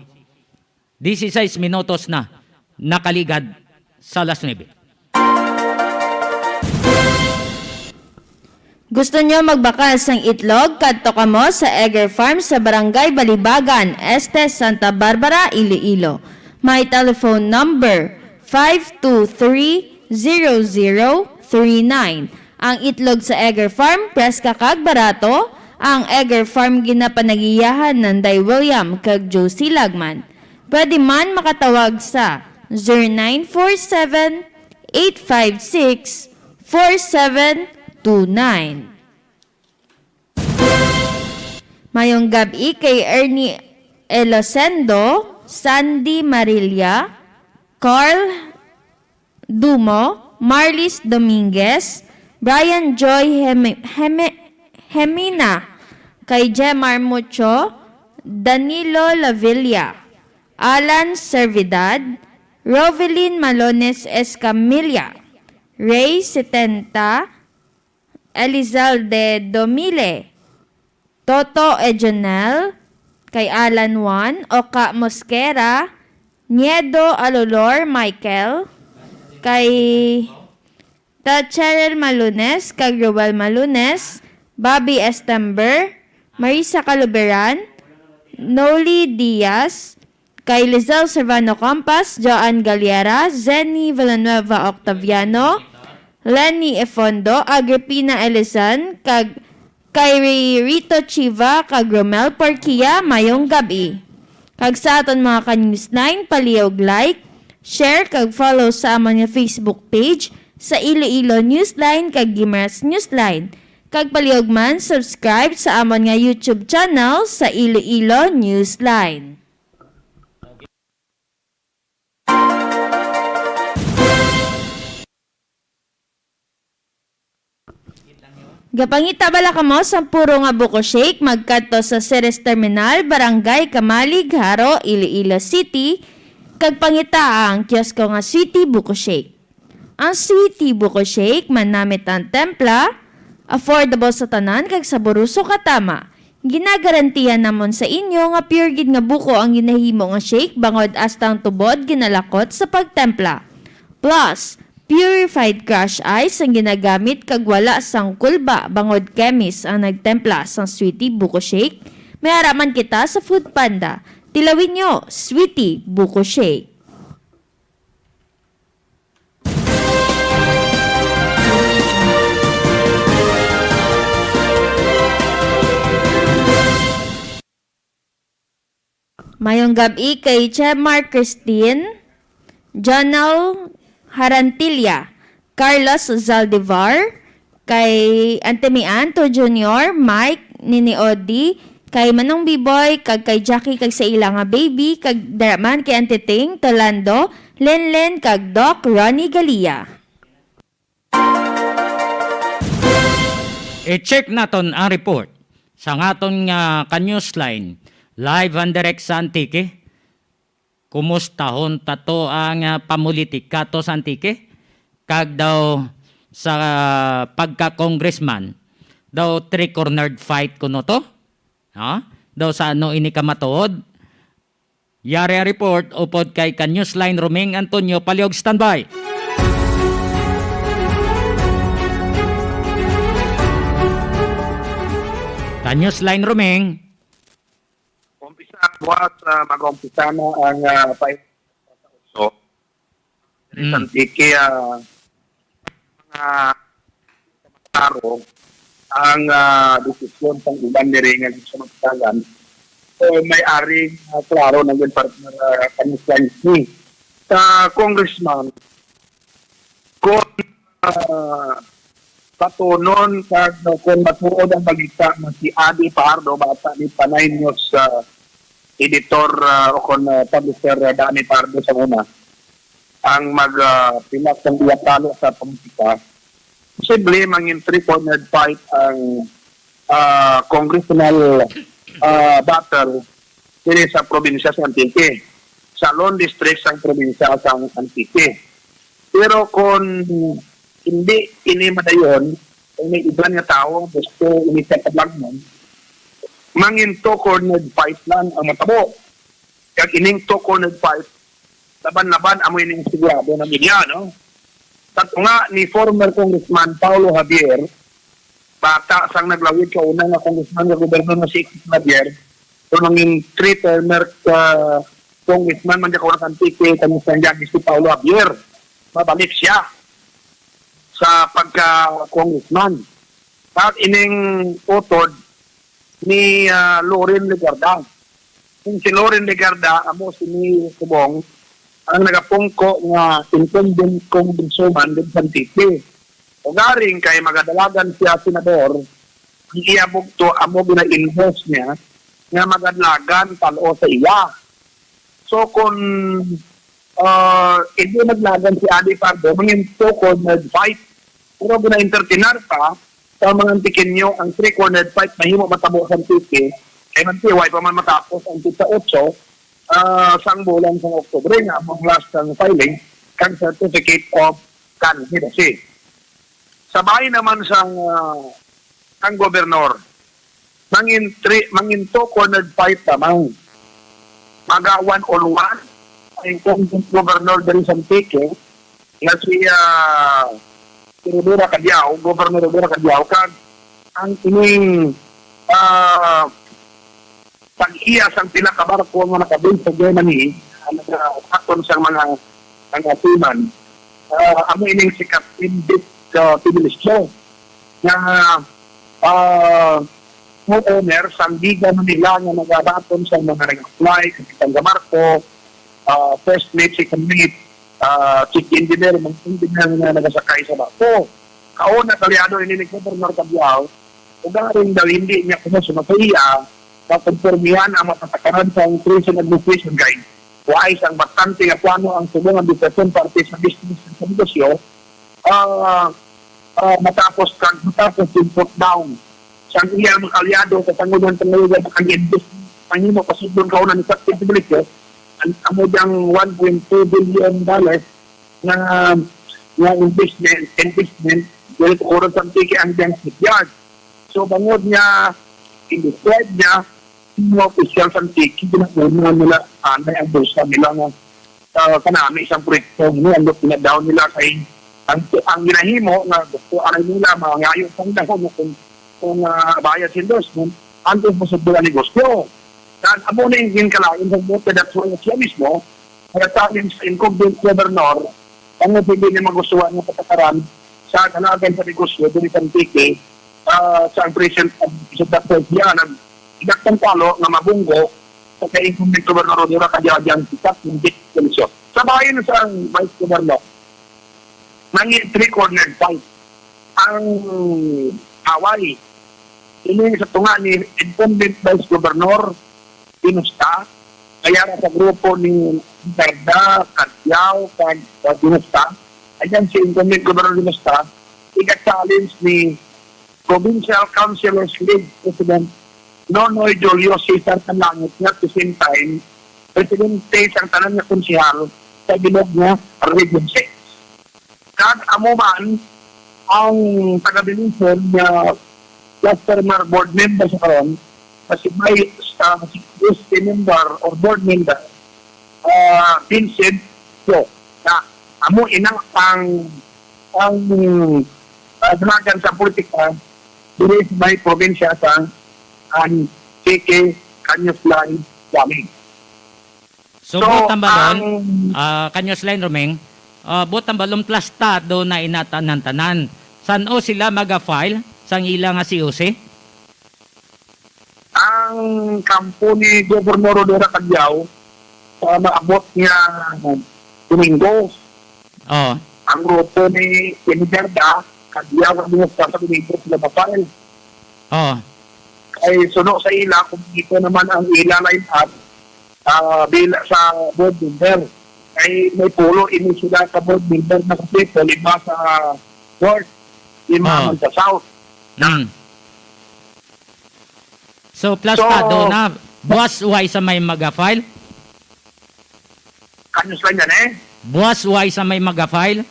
16 minutos na nakaligad sa Las 9. Gusto nyo magbakas ng itlog? Kadto kamo sa Egger Farm sa Barangay Balibagan, Este, Santa Barbara, Iloilo. My telephone number 523-0039. Ang itlog sa Egger Farm, preska kag barato. Ang Egger Farm ginapanagiyahan ng Day William kag Josie Lagman. Pwede man makatawag sa 0947-856-4729. Mayong gabi kay Ernie Elosendo, Sandy Marilia, Carl Dumo, Marlis Dominguez, Brian Joy Hemina, kay Jemar Mucho, Danilo Lavilla, Alan Servidad, Rovelyn Malones Escamilla, Ray Setenta, Elizalde Domile, Toto Ejonel, kay Alan Juan, Oka Mosquera, Niedo Alolor Michael, kay Cheryl Malunes, kay Ruel Malunes, Bobby Estember, Marisa Caluberan, Noli Diaz, kay Lizelle Servano Campas, Joan Galliera, Zenny Villanueva Octaviano, Lenny Efondo, Agripina Elizan, kay Rito Chiva, kag Romel Porquia, mayong gabi. Kag sa aton mga ka-Newsline, palihog like, share, kag follow sa amon nga Facebook page sa Iloilo Newsline kag Gimaras Newsline. Kag palihog man, subscribe sa amon nga YouTube channel sa Iloilo Newsline. Gapangita bala kamo sa puro nga buko shake magkadto sa Ceres Terminal, Barangay Kamalig, Haro, Iloilo City. Kag pangita ang kiosko nga Sweetie Buko Shake. Ang Sweetie Buko Shake manamit ang templa, affordable sa tanan kag saboruso katama. Ginagarantiyan namon sa inyo nga pure gid nga buko ang ginahimo nga shake bangod astang tubod ginalakot sa pagtempla. Plus, purified crush ice ang ginagamit kag wala sang kulba bangod chemist ang nagtempla sang Sweetie Buko Shake. May araman kita sa Food Panda. Tilawin nyo, Sweetie Buko Shake. Mayong gabi kay Chemar Christine, Jonal Harantilla, Carlos Zaldivar, kay Antemi Anto Jr., Mike, Nini Odi, kay Manong Biboy, kag kay Jackie, kag sa ilang nga baby, kag daraman kay Antiting, Tolando, Lenlen, kag Doc Ronnie Galia. I-check naton ang report sa ngaton nga ka-newsline, live and direct sa Antique. Kumustahon tato ang pamulitik kato sa Antique? Kag daw sa pagka-congressman, daw three-cornered fight kuno to? Ha? Daw sa ano ini ka matuod? Yari a report upod kay ka-newsline Romeng Antonio Paliog, standby. Ka-newsline Romeng. Umpisa buhat mag-umpisa na ang fight sa uso. Isang tiki mga taro ang desisyon ng iban niringan sa magtagan. So may aring klaro ng partner kanisyan ni sa congressman kung patunon kung matuod ang balita na si Adi Pardo, bata ni Panay News editor o kung publisher Dani Pardo sa una, ang magpinak ng iyatalo sa politika, posible mangin three-cornered fight ang congressional battle dili sa probinsya sa Antique, sa Lone District sa probinsya sa Antique. Pero kung hindi ini madayon, kung may iba nga tao gusto ini-set up nun, mangin two-cornered fight lang ang matabo. Kag ining two-cornered fight, laban-laban amoy ning sigurado na media, no? Tato nga ni former Congressman Paulo Javier, bata sang naglawid ka una nga Congressman nga gobernador na si Isis Javier, so nanging three-termer Congressman man ka orang Antique, kamusta niya si Paulo Javier, mabalik siya sa pagka-congressman. At ining utod ni Loren Legarda. Kung si Loren Legarda, amo si ni Subong, ang nagapungko nga incumbent congressman din sa Antique. O garing kay magadalagan siya senador, ang iabog to, amo gina-invest niya, nga magadlagan talo sa iya. So kung hindi naglagan si Adi Pardo, mangin two-cornered fight. Pero gina-entertainar pa, sa mga tikin nyo, ang three-cornered fight, mahimo matabo sa tiki, kaya man tiway pa man matapos ang tita 8, sang bulan sa Oktubre nga, ang last ng filing, kang certificate of candidacy. Sabay naman sang ang gobernador, mangin two-cornered fight naman. Maga 1-on-1, ay kung gobernador din sa tiki, nga si Rodora Cadiao, Governor Rodora Cadiao, kag ang ining pag-iyas ang pinakabarko nga nakabing sa Germany, nag-akon sa mga timan, amo ining si Captain Dick Tibilisco, na owner, sandigan nila nga nag-abaton sa mga nag-apply, Kapitan Gamarco, first mate, second mate, chief engineer, mga engineer na nagasakay sa bako. Kauna, kalyado, ini ni Governor Cabiao, ugaring daw hindi niya kung sumapaya, kakonformihan ang matatakaran sa Prison Administration Guide. Wais ang bastante nga plano ang subong administrasyon parte sa business sa negosyo, matapos yung put down. Sa iya mga kalyado, sa tangunan tangunan ang investment, pangimo pasudon kauna ni Captain Publico, ang amodang $1.2 billion na investment dahil kukurot sa tiki ang diyang yard. So, bangod niya, in-describe niya, yung official sa tiki, ginagawa nila, anay ang bursa nila nga kanami isang proyekto, ang pinadown nila kay ang ginahimo na gusto aray nila, mga ngayon pang dahon kung bayad sa endorsement, antes mo sa buwan negosyo. Dan amo na yung kalain sa bote at siya mismo, nagtalim sa incumbent governor, ang hindi niya magustuhan ng patakaran sa kalagan sa negosyo, doon isang tiki, sa present sa Dr. Dian, nag-idaktang talo na mabunggo sa kay-incumbent governor Rodora Cadiao sikat ng bit komisyon. Sa bayan sa vice governor, nangin three-cornered fight. Ang away, ini sa tunga ni incumbent vice governor, Dinusta, kaya sa grupo ni Darda, Cadiao, Dinusta, ayan si incumbent governor Dinusta, iga-challenge ni Provincial Councilors League President Nonoy Julio Cesar Tanlangit at the same time, Presidente sang tanan niya konsihal sa bilog niya Region 6. Kag amuman ang taga-Bilinson niya cluster board member sa karon, kasi may member or board member, Vincent So, na amo inang ang dragan sa politika dili may probinsya sa ang KK Kanyuslay Waming. So, butang balon, Kanyos Line Romeng, butang balon plastado na inatanan-tanan. San o sila maga-file sang ilang nga COC? Ang kampo ni Governor Rodora Cadiao sa maabot niya Domingo. Oh. Ang grupo ni Darda, Cadiao ang mga sa Domingo sila mapahal. Oh. Ay suno sa ila kung ito naman ang ila line up bila sa board member. Ay may pulo ini sila sa board member na kasi 5 sa north, 5 sa south. So, plastado na. Buwas uway sa may maga-file? Kanyos lang yan Buwas uway sa may maga-file?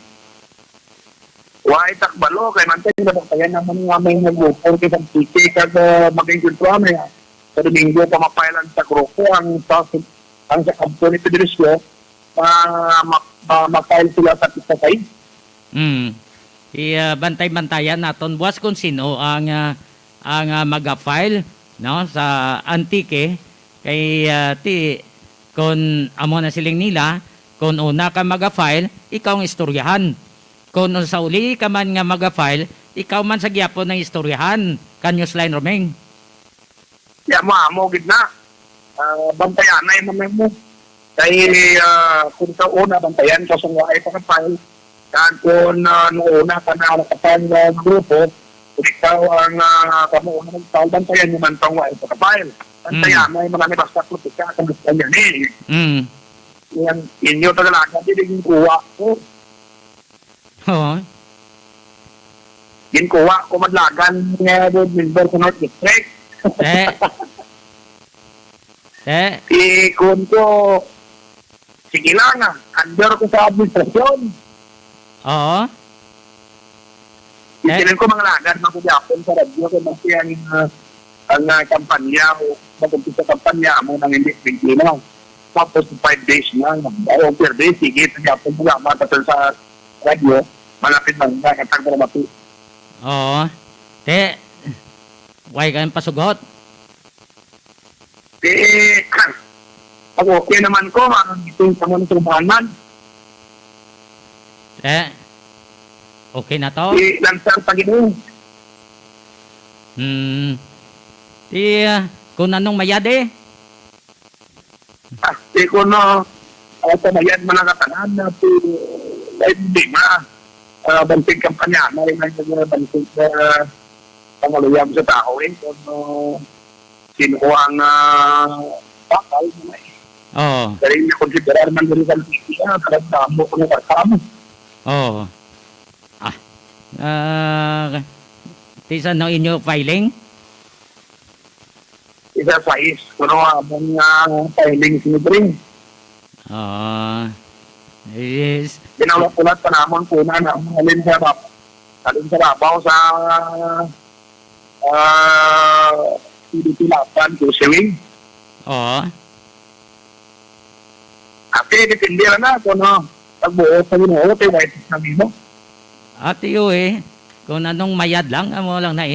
Why takbalo kay mantay na kaya naman nga may nag-upor kay Tiki kag maging kontrol na sa Domingo pamapailan sa grupo ang sa kampo ni Pedrisco ma-file sila sa tisay. Bantay-bantayan naton buwas kung sino ang maga-file no sa Antique kay kung amo na siling nila kung una ka maga-file ikaw ang istoryahan. Kung sa uli ka man nga maga-file, ikaw man sa gyapon ng istoryahan. Kanyos Line Romeng. Mo gid na. Bantayan na yung mo. Kaya kung sa una, bantayan ka sa waay pa-file. Kung noona ka na nakapile ng grupo, kung ikaw ang kamuuna ng bantayan yung man pang waay pa-file. Bantayan na yung mga nabasta politika kung gusto niya Yan, inyo talaga, hindi kuha ko. Oo. Ginkuha ko madlagan nga doon member sa North District. Ikon ko, sige lang under ko sa administrasyon. Oo. Isilin ko mga lagan, magkudyapon sa radyo ko kasi ang kampanya o mag-umpisa sa kampanya mo nang hindi na. Tapos 5 days na, o per day, sige, magyapon mo lang, matasal sa radyo, malapit lang na, katang na mati. Oo. Huwag kayong pasugot. Pag okay naman ko, itong sa mga trumahan, Okay na to? lansar pa gano'n. Kung anong mayade. Di ko na pamayan man ang katanan na hindi na banting kampanya na rin ang banting na pangaluyam sa tao kung sino ko ang bakal na Oo. dahil na konsiderar man rin ang tikiya talagang mo ko na kasama. Oo. Tisan ng inyo filing? Isa sa kuno among filing sinibring. Is Pinaulat-ulat pa naman po na mga alin sa rabaw sa PDP Lapan ko siwing. Oo. Ate, dipindi lang na kung pagbuo sa ginoo, tayo white na mimo. Ate kung anong mayad lang, amo lang na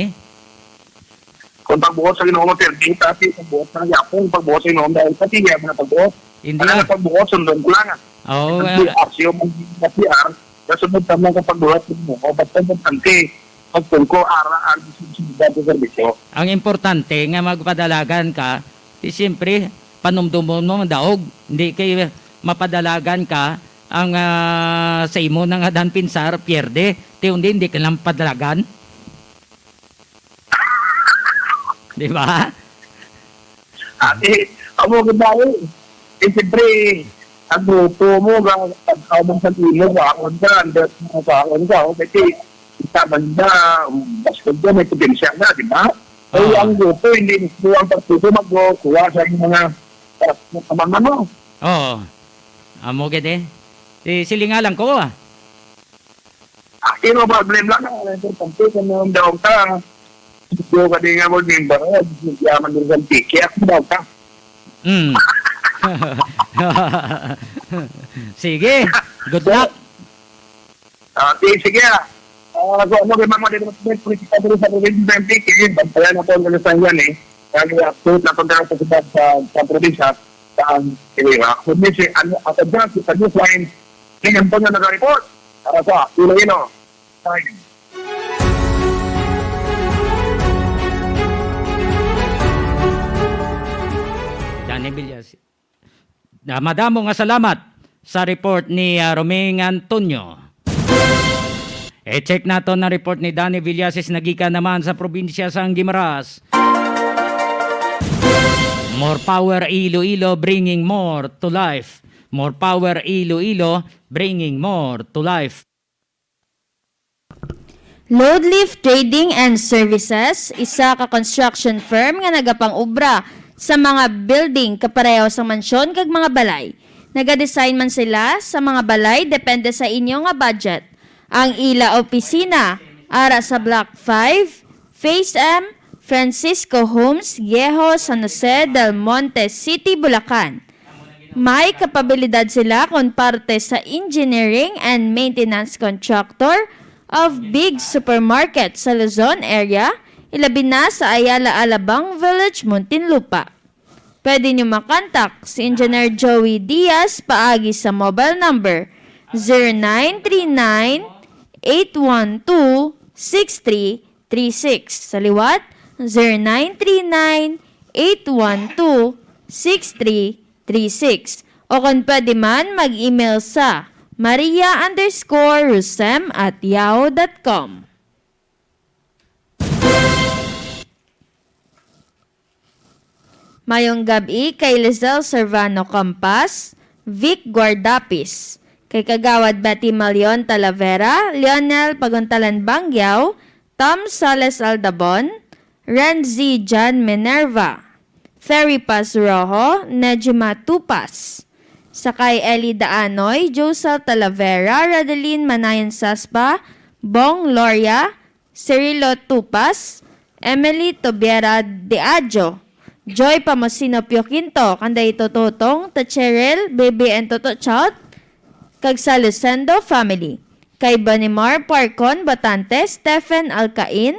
Kung pagbuo sa ginoo, pwede kasi pagbuo sa yapon, pagbuo sa ginoo, dahil pati kaya mo na pagbuo. Hindi Ano na pagbuo, sundon ko lang. Oo. Ang asyo mong CR, kasunod naman ka pagbuhat mo, o basta mo tante, pagtungko, ara-ara, susunod sa servisyo. Ang importante nga magpadalagan ka, siyempre, panumdumon mo daog. Hindi kayo mapadalagan ka, ang sa imo ng adan pinsar, pierde. Hindi ka lang padalagan. Di ba? Ate, amo ganda siyempre, ang grupo mo, pagkawang sa tilo, wakon ka, o kasi, isa banda, basta doon, may potensya na, di ba? Ay, ang grupo, hindi nito ang pagtuto magkuha sa yung mga kamama mo. Oo. Amo gede. Silingalan ko Ate, no problem lang, importante, kung naman daw ka, ito ka din nga mo member, yaman din sa tiki, ako daw ka. Sige. Good luck. Sige. Ano kay mama din naman politika din sa probinsya ng tiki, bantayan na po ang kalasan yan Kaya suot na punta sa probinsya, sa Iloilo. Kung may at adjust sa newsline, tingnan po niya nag-report para sa Iloilo. Danny Villas. Madamo nga salamat sa report ni Romeng Antonio. Check nato na report ni Danny Villasis nagika naman sa probinsya sa Guimaras. More power Iloilo bringing more to life. More power Iloilo bringing more to life. Loadlift Trading and Services, isa ka construction firm nga nagapang-ubra sa mga building kapareho sa mansyon kag mga balay. Nagadesign man sila sa mga balay depende sa inyo nga budget. Ang ila opisina ara sa Block 5, Phase M, Francisco Homes, Viejo, San Jose del Monte City, Bulacan. May kapabilidad sila kung parte sa engineering and maintenance contractor of big supermarket sa Luzon area, ilabi na sa Ayala Alabang Village, Muntinlupa. Pwede nyo makontak si Engineer Joey Diaz paagi sa mobile number 0939-812-6336. Sa liwat, 0939-812-6336. O kung pwede man, mag-email sa maria_rusem@yahoo.com. Mayong gabi kay Lizelle Servano Campas, Vic Guardapis. Kay Kagawad Betty Malion Talavera, Lionel Paguntalan Bangyao, Tom Sales Aldabon, Renzi John Minerva, Ferry Paz Rojo, Nejima Tupas, sakay Eli Daanoy, Josel Talavera, Radeline Manayan Saspa, Bong Loria, Cirilo Tupas, Emily Tobiera de Adjo, Joy Pamosino Pio Quinto, Kanday Tototong, Tacherel, Baby and Toto Chout, kag sa Lucendo family. Kay Banimar Parcon Batante, Stephen Alcain,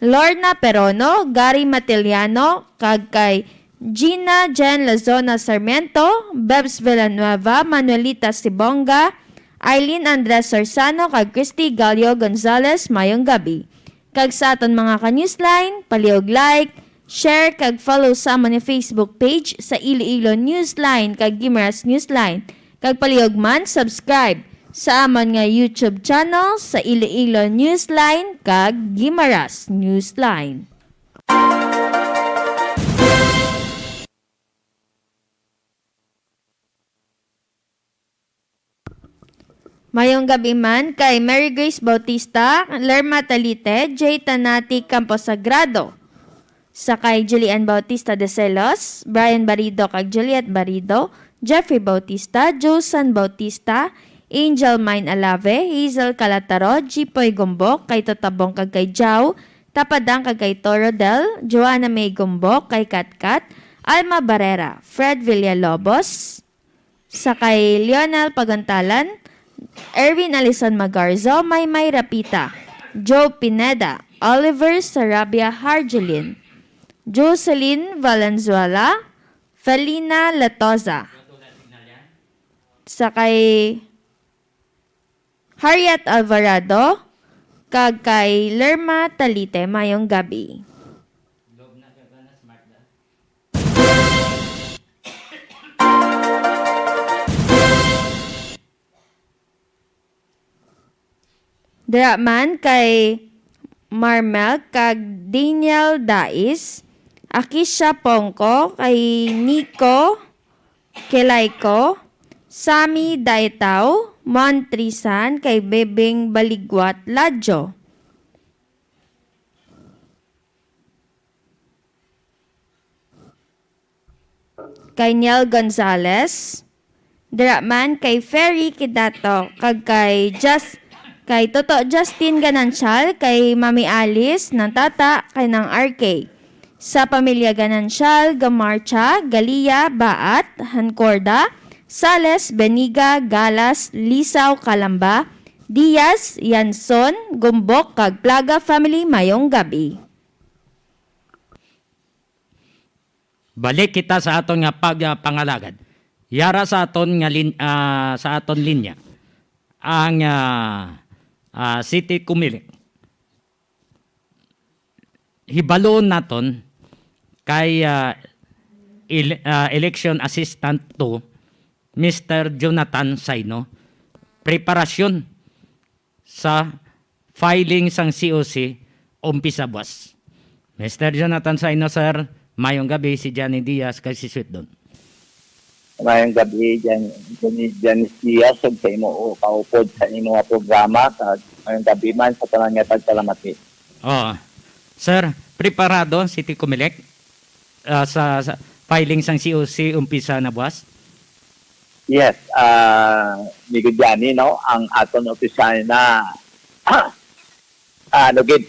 Lorna Perono, Gary Matiliano, kag kay Gina Jen Lazona Sarmiento, Bebs Villanueva, Manuelita Sibonga, Eileen Andres Sorsano, kag Christy Galio Gonzalez, mayong gabi. Kag sa aton mga ka-newsline, paliog like, share, kag follow sa amon nga Facebook page sa Iloilo Newsline, kag Gimeras Newsline. Kag paliog man, subscribe sa amon nga YouTube channel sa Iloilo Newsline, kag Gimeras Newsline. Mayong gabi man kay Mary Grace Bautista, Lerma Talite, J. Tanati Camposagrado, sakay Julian Bautista de Celos, Brian Barido kag Juliet Barido, Jeffrey Bautista, Josan Bautista, Angel Mine Alave, Hazel Calataro, Jipoy Gombok, kay Totabong kag kay Jao, Tapadang kag kay Torodel, Joanna May Gombok, kay Katkat, Alma Barrera, Fred Villalobos, sakay Lionel Pagantalan, Erwin Alison Magarzo, Maymay Rapita, Joe Pineda, Oliver Sarabia Harjelin, Jocelyn Valenzuela, Felina Latoza, sakay Harriet Alvarado, kag kay Lerma Talite, mayong gabi. Draman kay Marmel kag Daniel Dais, Akisha Pongko kay Nico Kelaiko, Sami Daitaw, Montrisan kay Bebeng Baligwat Ladjo. Kay Niel Gonzalez, Draman kay Ferry Kidato kag kay Toto Justin Ganancial, kay Mami Alice ng Tata, kay ng RK. Sa pamilya Ganancial, Gamarcha, Galia, Baat, Hancorda, Sales, Beniga, Galas, Lisaw, Kalamba, Diaz, Yanson, Gumbok, kag Plaga family, mayong gabi. Balik kita sa aton nga pagpangalagad. Yara sa aton nga sa aton linya ang City Kumilik. Hibaloon naton kay election assistant to Mr. Jonathan Saino, preparasyon sa filing sang COC umpisa buwas. Mr. Jonathan Saino, sir, mayong gabi, si Johnny Diaz kay si Sweet Don. Mayong gabi, Janice Diaz, sa imo kaupod sa imo nga programa. Mayong gabi man sa tanan nga pagsalamat. Oh, sir, preparado City Kumilik sa filing sang COC umpisa na buwas? Yes, Migo Johnny, no? Ang aton opisyal na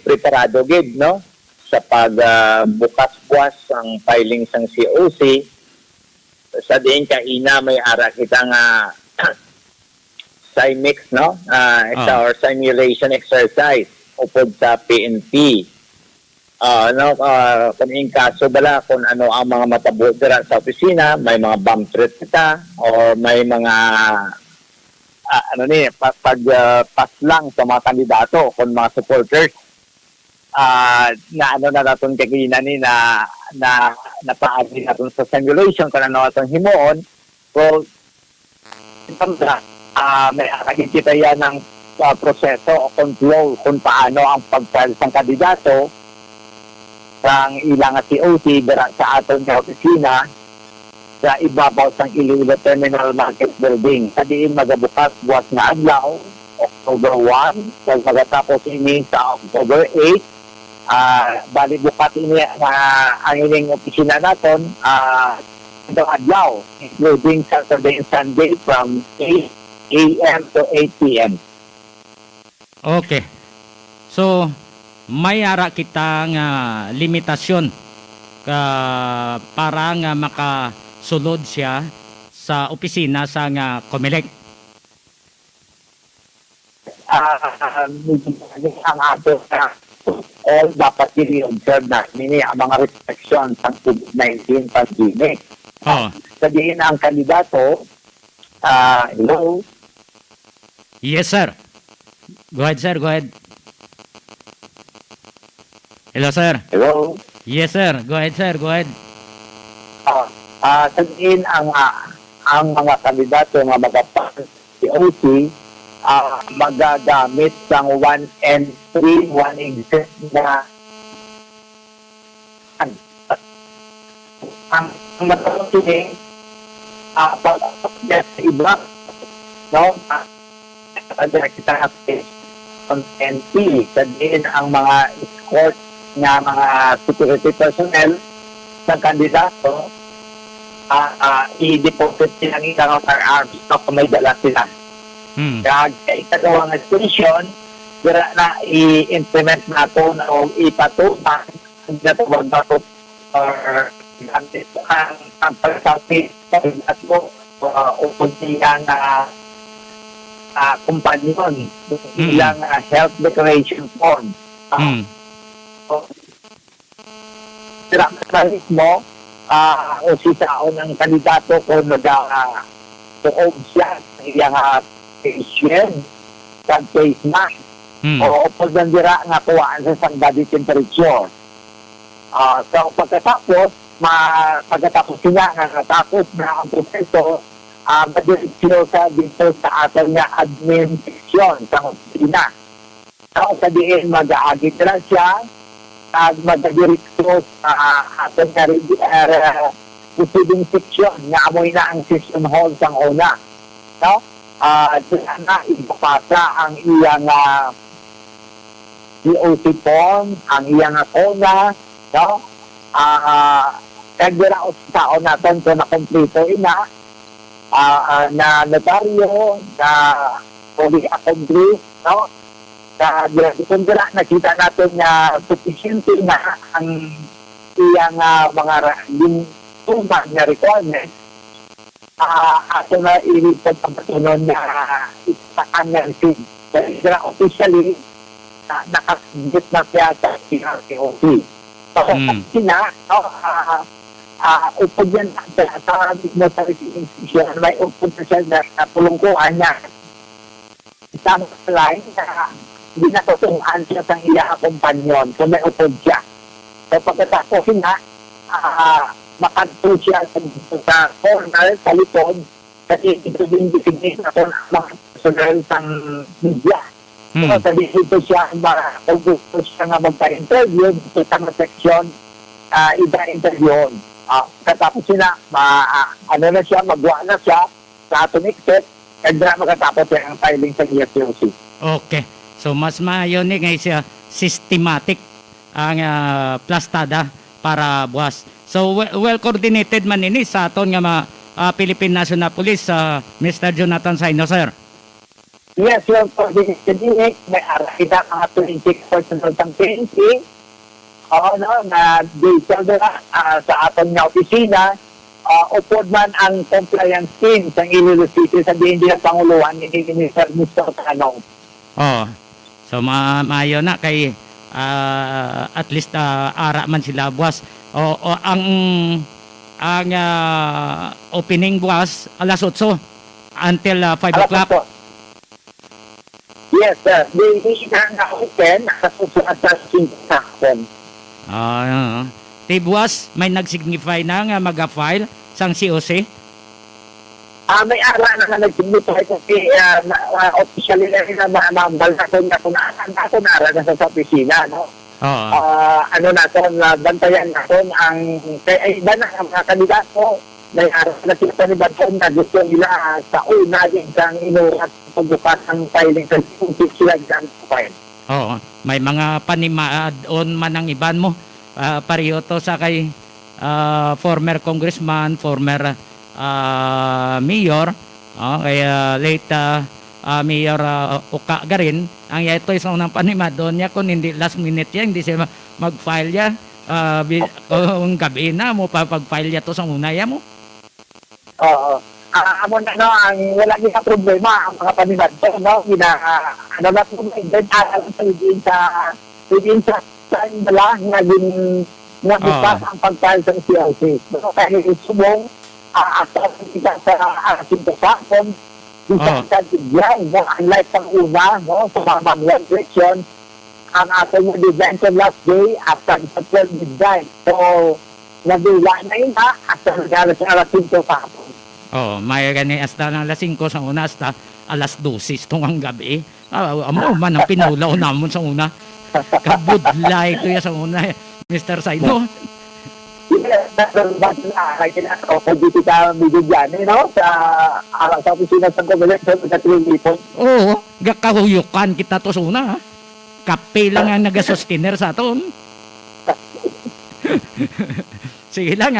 preparado gid, no? Sa bukas buwas ang filing sang COC. Sa diin kaina may ara kita nga CIMIX, no? Or simulation exercise upod sa PNP. Kaming kaso bala kung ano ang mga matabo dira sa opisina, may mga bomb threat kita or may mga pass lang sa mga kandidato kung mga supporters na naton kagina ni na paagi naton sa simulation kung ano atong himuon. So may nakikita yan ng proseso o control kung paano ang pag-file ng kandidato sang ilang COC dira sa aton nga opisina sa ibabaw ng Iloilo Terminal Market Building. Sa diin magabukas buwas nga adlaw, October 1, kag magatapos ini sa October 8. Bali bukas ini ang ining opisina naton itong adlaw, including Saturday and Sunday from 8 a.m. to 8 p.m. Okay. So, may ara kita nga limitasyon para nga makasulod siya sa opisina sa nga COMELEC. Ang ato sa all dapat i-observe na nini ang mga restrictions ng COVID-19 pandemic. Oh. Sabihin ang kandidato, hello? Yes, sir. Go ahead, sir. Go ahead. Hello, sir. Hello? Yes, sir. Go ahead, sir. Go ahead. Sabihin ang mga kandidato nga magapas si OT, magagamit ng 1 exit na ang matapos pag-update sa iba, no? Kita update on NP, sabihin ang mga escort nga mga security personnel sa kandidato, i-deposit silang ilang firearms kung may dala sila. Kaya sa ikagawang station, dira na i-implement nato na o ipatupang na tawag nato or gamit ang pagkapit at mo o kuntihan na kumpanyon ilang health declaration form. Dira na mismo o sisaon ng kandidato kung tuog siya sa iyang patient sa face mask o pag nandira nga kuwaan sa isang body temperature. So pagkatapos siya nga natapos na ang proseso, madireksyon sa dito sa ating nga admin section sa opisina. So sabihin mag-aagit lang siya at mag-direksyon sa ating nga receiving section nga amoy na ang session hall sang una. No? Diyan na ipapasa ang iyang DOT form, ang iyang kona, no? Kagdira o sa taon natin kung nakomplito ina, na notaryo, na fully accomplished, no? Kung dira nakita natin na sufficient na ang iyang mga tumang na requirements, ato na ilipad ang patunon na isaan na receive. Dahil dira officially, nakasingit na siya sa CRTOC. So, sina, upod yan sa mismo sa receiving station, may upod na siya na pulungkuhan niya. Isang line na hindi natutungan siya sa iya kompanyon kung may upod siya. So, pagkatapos sina, makanto siya sa corner, sa likod, kasi ito din designate na ito mga personal sa media. So, sabi ito siya, kung gusto siya nga magpa-interview, ito nga section, ida-interview. Katapos siya na siya, magwa na siya sa atong exit, kaya makatapos siya ang filing sa EFCOC. Okay. So, mas mayon nga siya systematic ang plastada para buwas. So, well coordinated man ini sa aton nga Philippine National Police, Mr. Jonathan Saino, sir. Yes, well coordinated ini. May arakita mga 26% ng PNP. Na detail na sa aton nga opisina. Upod man ang compliance team sa Iloilo City sa DND ng Panguluhan ni Mr. Tanong. So, maayo na kay at least ara man sila buwas. Ang opening buwas alas 8 until 5 o'clock. Yes, sir. Hindi na open alas 8 at 5 buwas may nagsignify na nga mag-file sang COC? May ara na nagsignify kasi officially na rin na balakon na kung nara na sa opisina, no? Natin, bantayan natin ang iba na ang mga kandidato na nakita ni Banton na gusto nila sa una din kang inurat pagbukas ang filing sa sila dyan file. Oo, may mga panimaad-on man ang iban mo. Pareho to sa kay former congressman, former mayor, kay late Mayor Uka Garin. Ang ito isang unang panimaad-on niya kung hindi last minute yan, hindi siya mag-file yan. Kung gabi na mo pag-file niya to sa unaya mo. Oo. Amo na no, ang wala niya problema ang mga panimad so, no, ano na po din sa nila naging nabukas ang pagtal sa CLC. So, kaya isubong asal kita sa ating kasapon kita sa tigyan, no, unlike pang una, no, sa mga manual election, ang ating event last day after the 12 midnight. So, nabila na yun after nagalas sa alas 5 kahapon. Oh, may gani hasta ng alas 5 sa una hasta alas 12 tungang gabi. Amo man ang pinulaw namon sa una. Kabudlay ko ya sa una, Mr. Saido. Sa opisina sa Congress sa Trinipon. Oo, gakahuyukan kita to sa una. Kape lang ang nagasustiner sa aton. Sige lang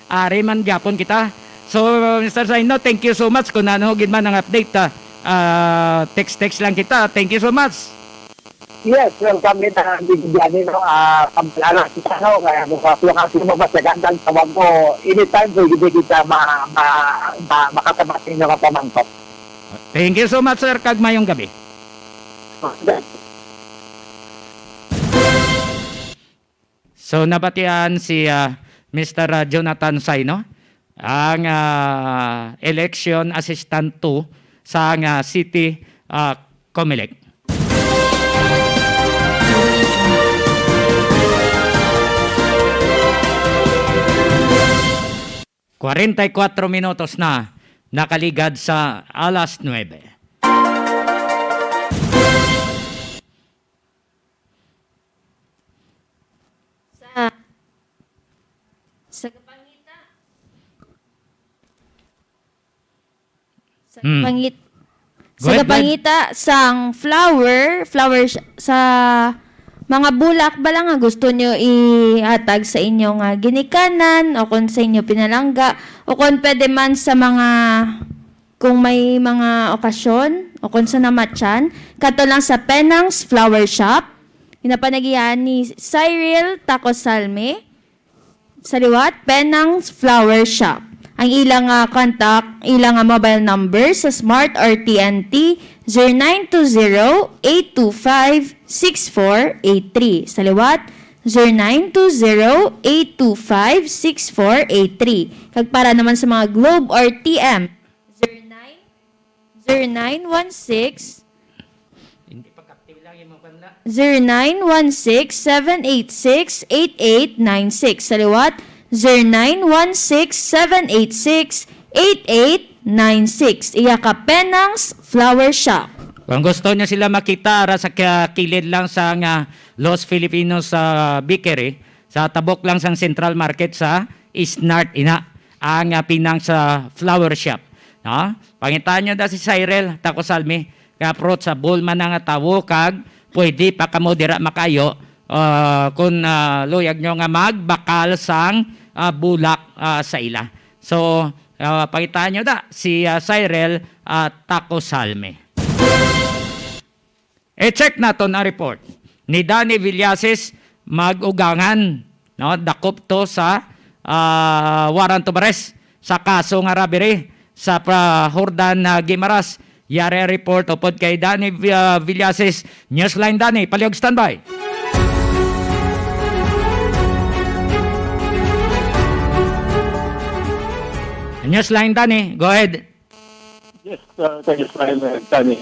Ari man gyapon kita. So, Mr. Saino, thank you so much. Kung nanuhugin man ang update, text lang kita. Thank you so much. Yes, welcome din na bigyan no, pamplana kita no, kaya mukha kasi mabasagandang tawag mo, anytime pwede kita makatabasin ng kapamangkot. Thank you so much, sir. Kagmayong gabi. So, nabatian si Mr. Jonathan Saino, ang election assistant 2 sa City Comelec. 44 minutos na nakaligad sa alas 9. Sa kapangita sang flower sa mga bulak ba lang nga gusto nyo ihatag sa inyo nga ginikanan o kung sa inyo pinalangga o kung pwede man sa mga kung may mga okasyon o kung sa namatyan kato lang sa Penang's Flower Shop pinapanagihan ni Cyril Tacosalme sa liwat Penang's Flower Shop. Ang ilang contact, ilang mobile number sa Smart or TNT 0920-825-6483. Sa liwat, 0920-825-6483. Kag para naman sa mga Globe or TM, 0916 0916-786-8896. Sa liwat, 0916-786-8896. Iya ka Penang's Flower Shop. Kung gusto niyo sila makita ara sa kilid lang sa Los Filipinos Bakery, sa tabok lang sa Central Market sa Isnart ina ang Penang's Flower Shop. No? Pangitaan niyo da si Cyril Tacosalme, ka-approach sa bulman nga tawo kag pwede pa kamo dira makayo kung luyag nyo nga magbakal sang bulak sa ila. So, pakitaan nyo da, si Cyril Tacosalme. E-check naton ang report. Ni Danny Villases mag-ugangan. No? Dakop to sa warrant of arrest sa kaso nga robbery sa Jordan Guimaras. Yari report upod kay Danny Villases. Newsline Danny, palihog standby. Newsline, Danny. Go ahead. Yes, thank you, Danny.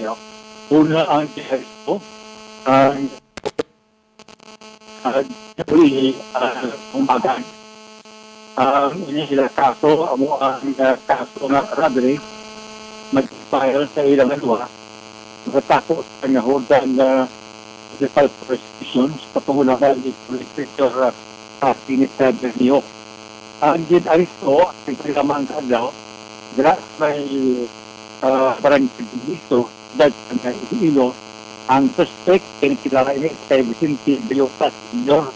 Una ang ko, ang umagang. Ini sila kaso, amo ang kaso na robbery, mag-file sa ilang dalawa. Matapos ang Jordan Municipal Police Station sa pangunahan ni Police Inspector Sinit Bernio. ang ginaristo, ang paglaman sa daw, dira may barang dito, dahil sa Iloilo, ang suspect, kinikilala ini kay Vicente Bellotas Jr.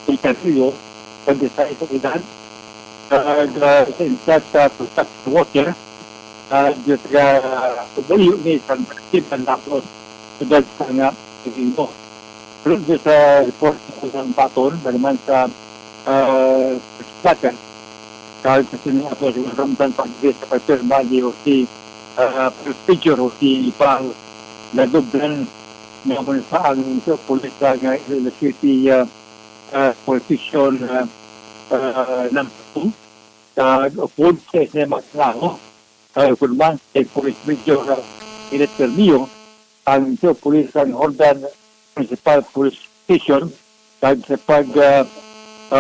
Interview, 26 sa edad, sa protect water, dito sa tubayo ni San Martin, tapos sudad sa nga Iloilo. Pero sa report ng Baton, naman sa Pagkatan, kahit sa sinapa sa Ramdan Pagkis sa Pagkirmali o si Procedure o si Ipang Ladublan na kung saan sa pulis nga Iloilo City politician ng Patu sa food case na magkano kung man ay police major Interview ang sa pulis ang Hordan Municipal Police Station kahit sa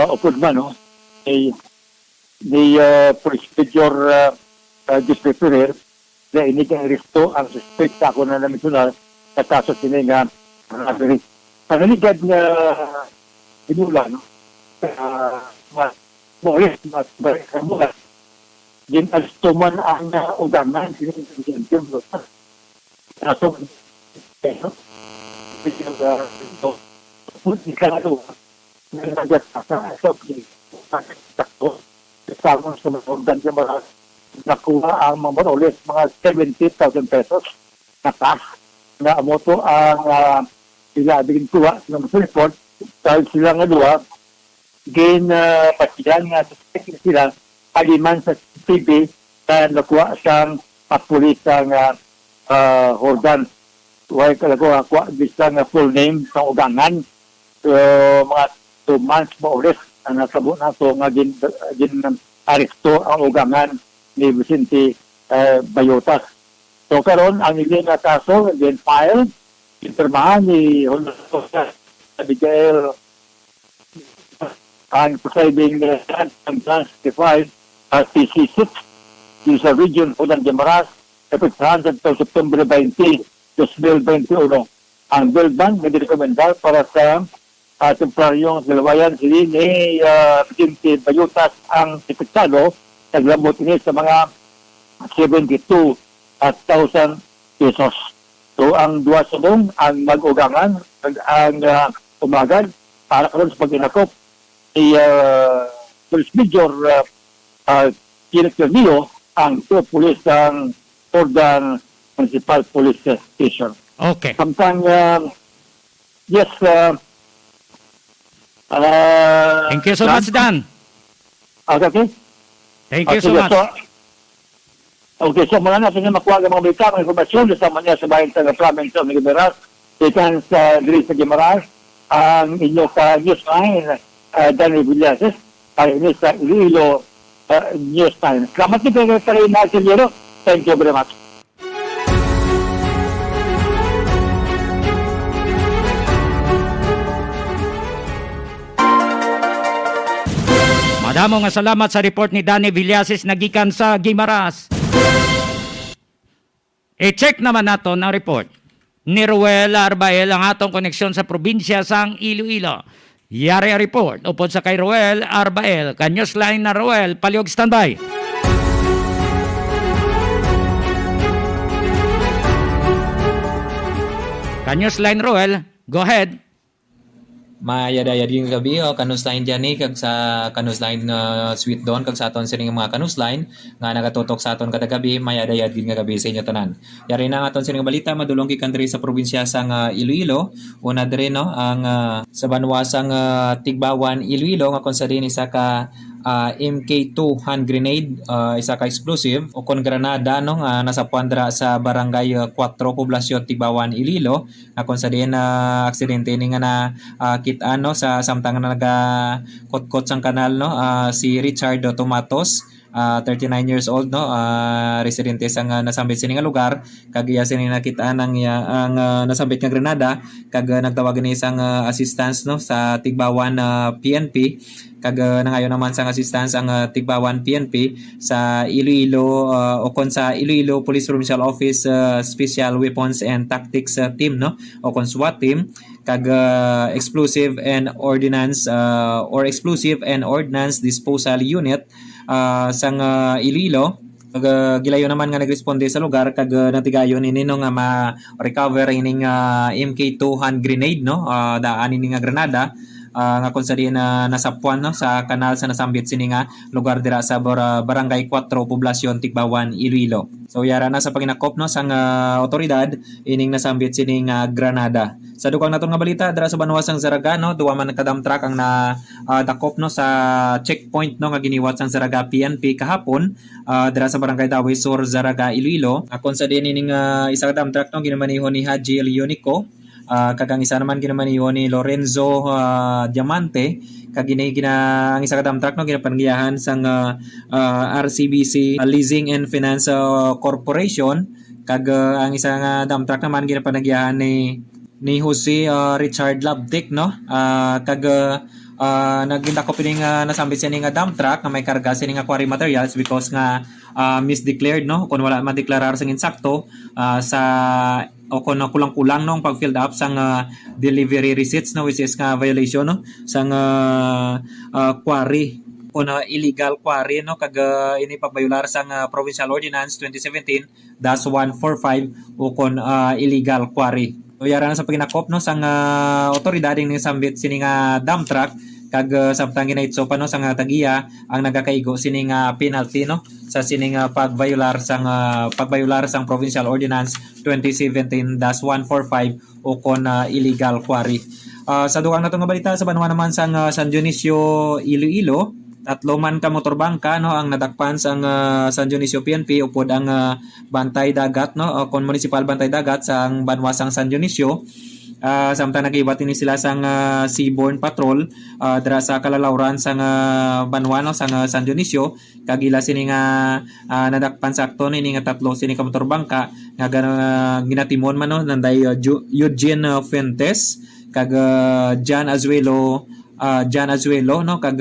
upod man, no? Ni Police Major District Ferrer na inigang-aristo ang suspect sa ako na naminsunal sa kaso sila nga robbery. Panaligad na pinula, no? Mas balik sa mula. Din-aristo man ang udangan sinigyan mo. Kaso, hindi ka na doon. Nagagad sa sakto kasama sa mga organ sa mga nakuha ang mga Moroles mga 70,000 pesos na cash na amoto ang ilabing kuha ng report dahil sila nga duwa patiyan nga suspect sila aliman sa TV na nakuha siyang papulis ang organ. Huwag ka nakuha bisang full name sa ugangan. Mga 2 months mo ulit ang nasabo na ito nga gin-aristo ang ugangan ni Vicente Bellotas. So karon ang nilin na kaso file intermahan ni Honduras Abigail ang presiding ang classified as PC6 sa region po ng Guimaras epektahan sa September 20, 2021. Ang bill ban na direkomendar para sa temporaryong dalawayan sili ni Vicente Bellotas ang epektado naglamot ini sa mga 72,000 pesos. So ang duwa subong ang mag-ugangan ang umagan para karon sa pag-inakop ni Police Major Interview ang pulis ng Ordan Municipal Police Station. Okay. Samtang yes Thank you so much, Dan. Okay. Thank you so much. So mula natin na makuha ang mga balitang informasyon sa manya sa bayan sa province of Guimaras. Ikan sa diri sa Guimaras, ang inyo sa Newsline, Danny Villases, para inyo sa Iloilo Newsline. Salamat nito sa rin na Silvero. Thank you very much. Madamo nga salamat sa report ni Danny Villases nagikan sa Guimaras. I-check naman nato ang report ni Ruel Arbael ang atong koneksyon sa probinsya sang Iloilo. Yari ang report upod sa kay Ruel Arbael. Kanyos line na Ruel, paliog standby. Kanyos line Ruel, go ahead. Mayadayad yung gabi o kanus-line dyan kag sa kanus-line sweet doon kag sa aton sining mga kanus-line nga nagatutok sa aton kada gabi mayadayad yung gabi sa inyo tanan. Yari na nga aton sining balita madulong ki country sa probinsya sang Iloilo. Una dire no ang sa banwasang Tigbawan Iloilo nga kon sa din isa ka MK2 hand grenade, isa ka explosive o kon granada no nga nasa puandra sa barangay 4 poblasyon Tigbawan Iloilo na kon sa din aksidente ni nga na kita no sa samtang naga kotkot sang kanal no si Richard Tomatos 39 years old no, residente sa nasambit sini nga lugar, kag iya sini nakitaan ang nasambit nga granada, kag nagtawag ni isang assistance no sa Tigbawan PNP, kag nangayon naman sang assistance ang Tigbawan PNP sa Iloilo o kon sa Iloilo Police Provincial Office Special Weapons and Tactics Team no, o kon SWAT team, kag Explosive and Ordnance Disposal Unit sang Iloilo, kag gilayo naman nga nagresponde sa lugar, kag natigayon ini no nga ma-recover ining MK2 hand grenade no, daan ini nga granada nga kung sa diin nasapuan no, sa kanal sa nasambit sini nga lugar dira sa Barangay 4, Poblasyon Tigbawan, Iloilo. So yara na sa paginakop no sang otoridad ining nasambit sini nga granada. Sa dukang naton nga balita dira sa Banwasang Zaraga no, duwa man kadam truck ang dakop no sa checkpoint no nga giniwat sang Zaraga PNP kahapon dira sa Barangay Dawi Sur, Zaraga, Iloilo. Kung sa diin ining isa ka dump truck no ginamaniho ni Haji Leonico, kagang isa naman ginamaniho ni Lorenzo Diamante, kag ang isa ka dump truck no ginapangiyahan sang RCBC Leasing and Finance Corporation, kag ang isa nga dump truck naman ginapanagyahan ni Jose Richard Labdic no, kag nagindako pining nasambit siya nga dump truck na may karga siya nga quarry materials because nga misdeclared no, kung wala man deklarar sang insakto sa o kung kulang-kulang no pag-filled up sang delivery receipts no, which is nga violation no sang quarry o na illegal quarry no, kag ini pagbayular sang Provincial Ordinance 2017-145 o kon illegal quarry. So yara na sa paginakop no sang otoridad ning sambit sini nga dump truck, kag samtang ginaitso pa no sang tagiya ang nagakaigo sini nga penalty no sa sini nga pagbayular sang Provincial Ordinance 2017-145 o kon illegal quarry. Sa dugang nato nga balita sa banwa naman sang San Dionisio, Iloilo, tatlo man ka motorbangka no ang nadakpan sang San Dionisio PNP upod ang bantay dagat no, kon municipal bantay dagat sang banwasang San Dionisio. Samtang nagibat ini sila sang Seaborne Patrol dira sa kalalawran sang banwa no sang San Dionisio, kag ila sini nga nadakpan sakto ni nga tatlo sini ka motorbangka nga ginatimon man no nanday Eugene Fuentes, kag John Azuelo no, kag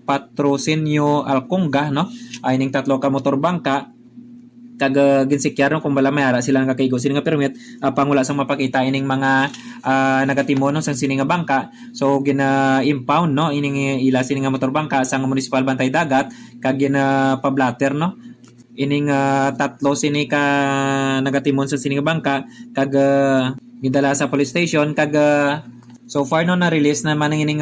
Patrocinio Alconga no, ay ning tatlo ka motorbangka, kag ginsikyar no kung bala mayara sila nga kaigo sini nga permit pangula sang mapakita ining mga nagatimo no sang sini nga bangka. So gina-impound no ining ila sini nga motorbangka sang municipal bantay dagat, kag gina-pablatter no ining tatlo sini ka nagatimon sa sini nga bangka, kag gidala sa police station, kag so far no na-release naman ang ining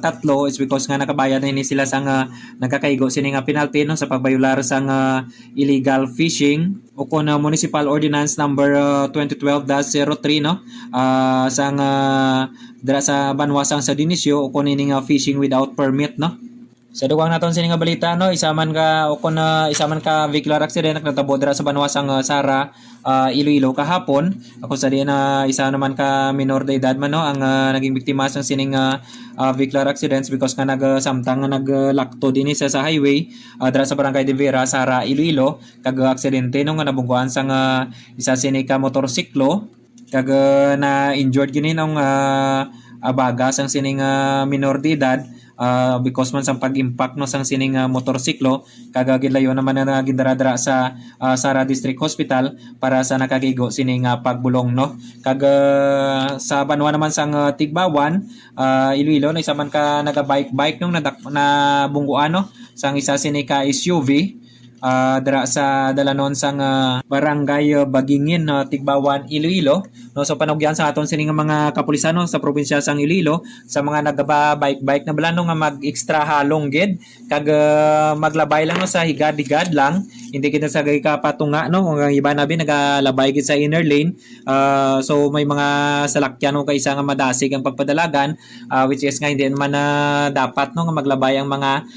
tatlo is because nga nakabayad na ini sila sang nagkakaigo sini nga penalty no sa pagbayular sang illegal fishing o kon Municipal Ordinance number 2012-03 no, sang dira sa banwasang sa Dionisio o kon ining fishing without permit no. Sa dugang naton sini nga balita no, isa man ka vehicular accident nagtabo dira sa banwasang Sara, Iloilo kahapon. Ako sa diyan isa naman ka minor de edad man no ang naging biktima sa sining vehicular accidents because nga samtang naglakto din sa highway dira sa Barangay de Vera, Sara, Iloilo, kag aksidente no nga nabungguan sang isa sini ka motorsiklo, kag na injured gini nung abaga sang sining minor de edad because man sang pag-impact no sang sining motorsiklo, kag gilayo naman na gindaradra sa Sara District Hospital para sa nakagigo sining pagbulong no. Kag sa banwa naman sang Tigbawan, Iloilo na isa man ka naga-bike nung na bungguan no sang isa sini ka SUV dira sa dalanon sang Barangay Bagingin, Tigbawan, Iloilo no. So panugyan sa aton sining mga kapulisan no sa probinsya sang Iloilo sa mga nagaba-bike na balano nga mag-extra halong gid, kag maglabay lang no sa higad-higad lang, hindi kita sa kapatunga no, ang iba nabi nagalabay gid sa inner lane. So may mga salakyan no kaysa nga madasig ang pagpadalagan, which is nga hindi man dapat no nga maglabay ang mga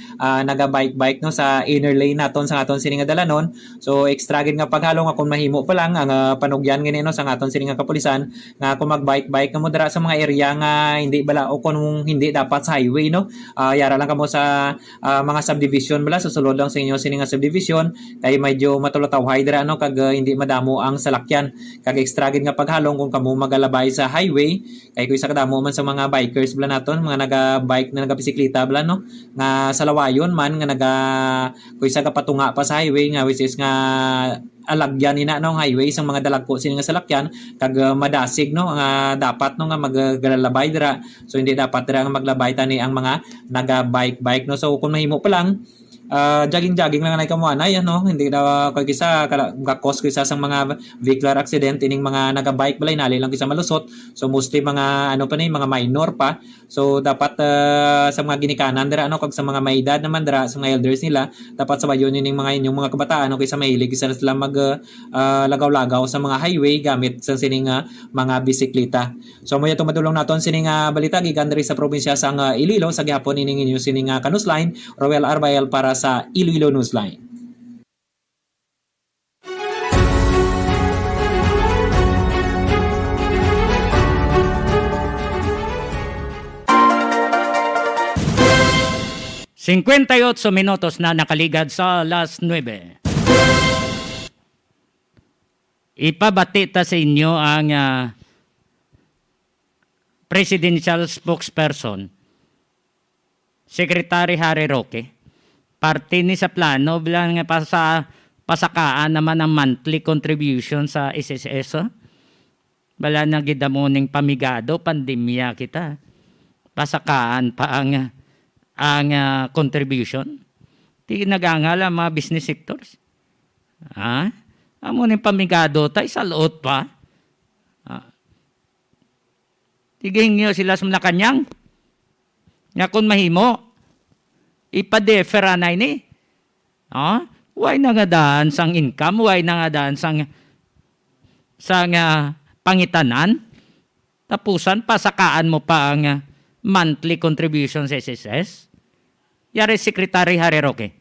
naga-bike no sa inner lane naton sa aton sini nga dalanon. So extra gid nga paghalo nga kung mahimo pa lang ang panugyan gini no sa aton sini nga kapulisan nga kung magbike-bike ka mo dira sa mga area nga hindi bala o kung hindi dapat sa highway no. Yara lang kamo sa mga subdivision bala susulod lang sa inyo sini nga subdivision kay medyo matulotawhay dira no kag hindi madamo ang salakyan kag extra gid nga paghalong kung kamo magalabay sa highway kay kung isa kadamo man sa mga bikers bala naton mga naga-bike na naga-bisikleta bala no nga sa lawayon man nga kung isa ka patunga pa sa highway nga which is nga alagyan ina no highway sang mga dalagko sini nga salakyan kag madasig no nga dapat no nga maggalabay dira so hindi dapat dira nga maglabay tani ang mga naga-bike no so kung mahimo pa lang jogging lang na kamuanay ano hindi na kay kisa ka-cause kisa sang mga vehicular accident ining mga naga-bike balay nali lang kisa malusot so mostly mga ano pa ni mga minor pa so dapat sa mga ginikanan dira ano kag sa mga may edad naman dira sa mga elders nila dapat sabayon ining mga inyong mga kabataan no kaysa mahilig kisa sila mag lagaw-lagaw sa mga highway gamit sa sining mga bisikleta so mo itong madulong naton sining balita gikan diri sa probinsya sang Iloilo sa gihapon ining inyo sining Kanusline Roel Arbael para sa Iloilo Newsline. minutos na nakaligad sa alas 9. Ipabati ta sa inyo ang presidential spokesperson, Secretary Harry Roque. Parte ni sa plano bilang pasakaan naman ang monthly contribution sa SSS. Bala na gidamoning pamigado, pandemya kita. Pasakaan pa ang contribution. Di nagangala mga business sectors. Amo ning pamigado tay sa loot pa. Tiging niyo sila sa Malacanang. Nga kung mahimo, ipa-defer anay ni. Why na nga daan sang income, why na nga daan sang pangitanan. Tapusan, pasakaan mo pa ang monthly contribution sa SSS. Yari Secretary Harry Roque.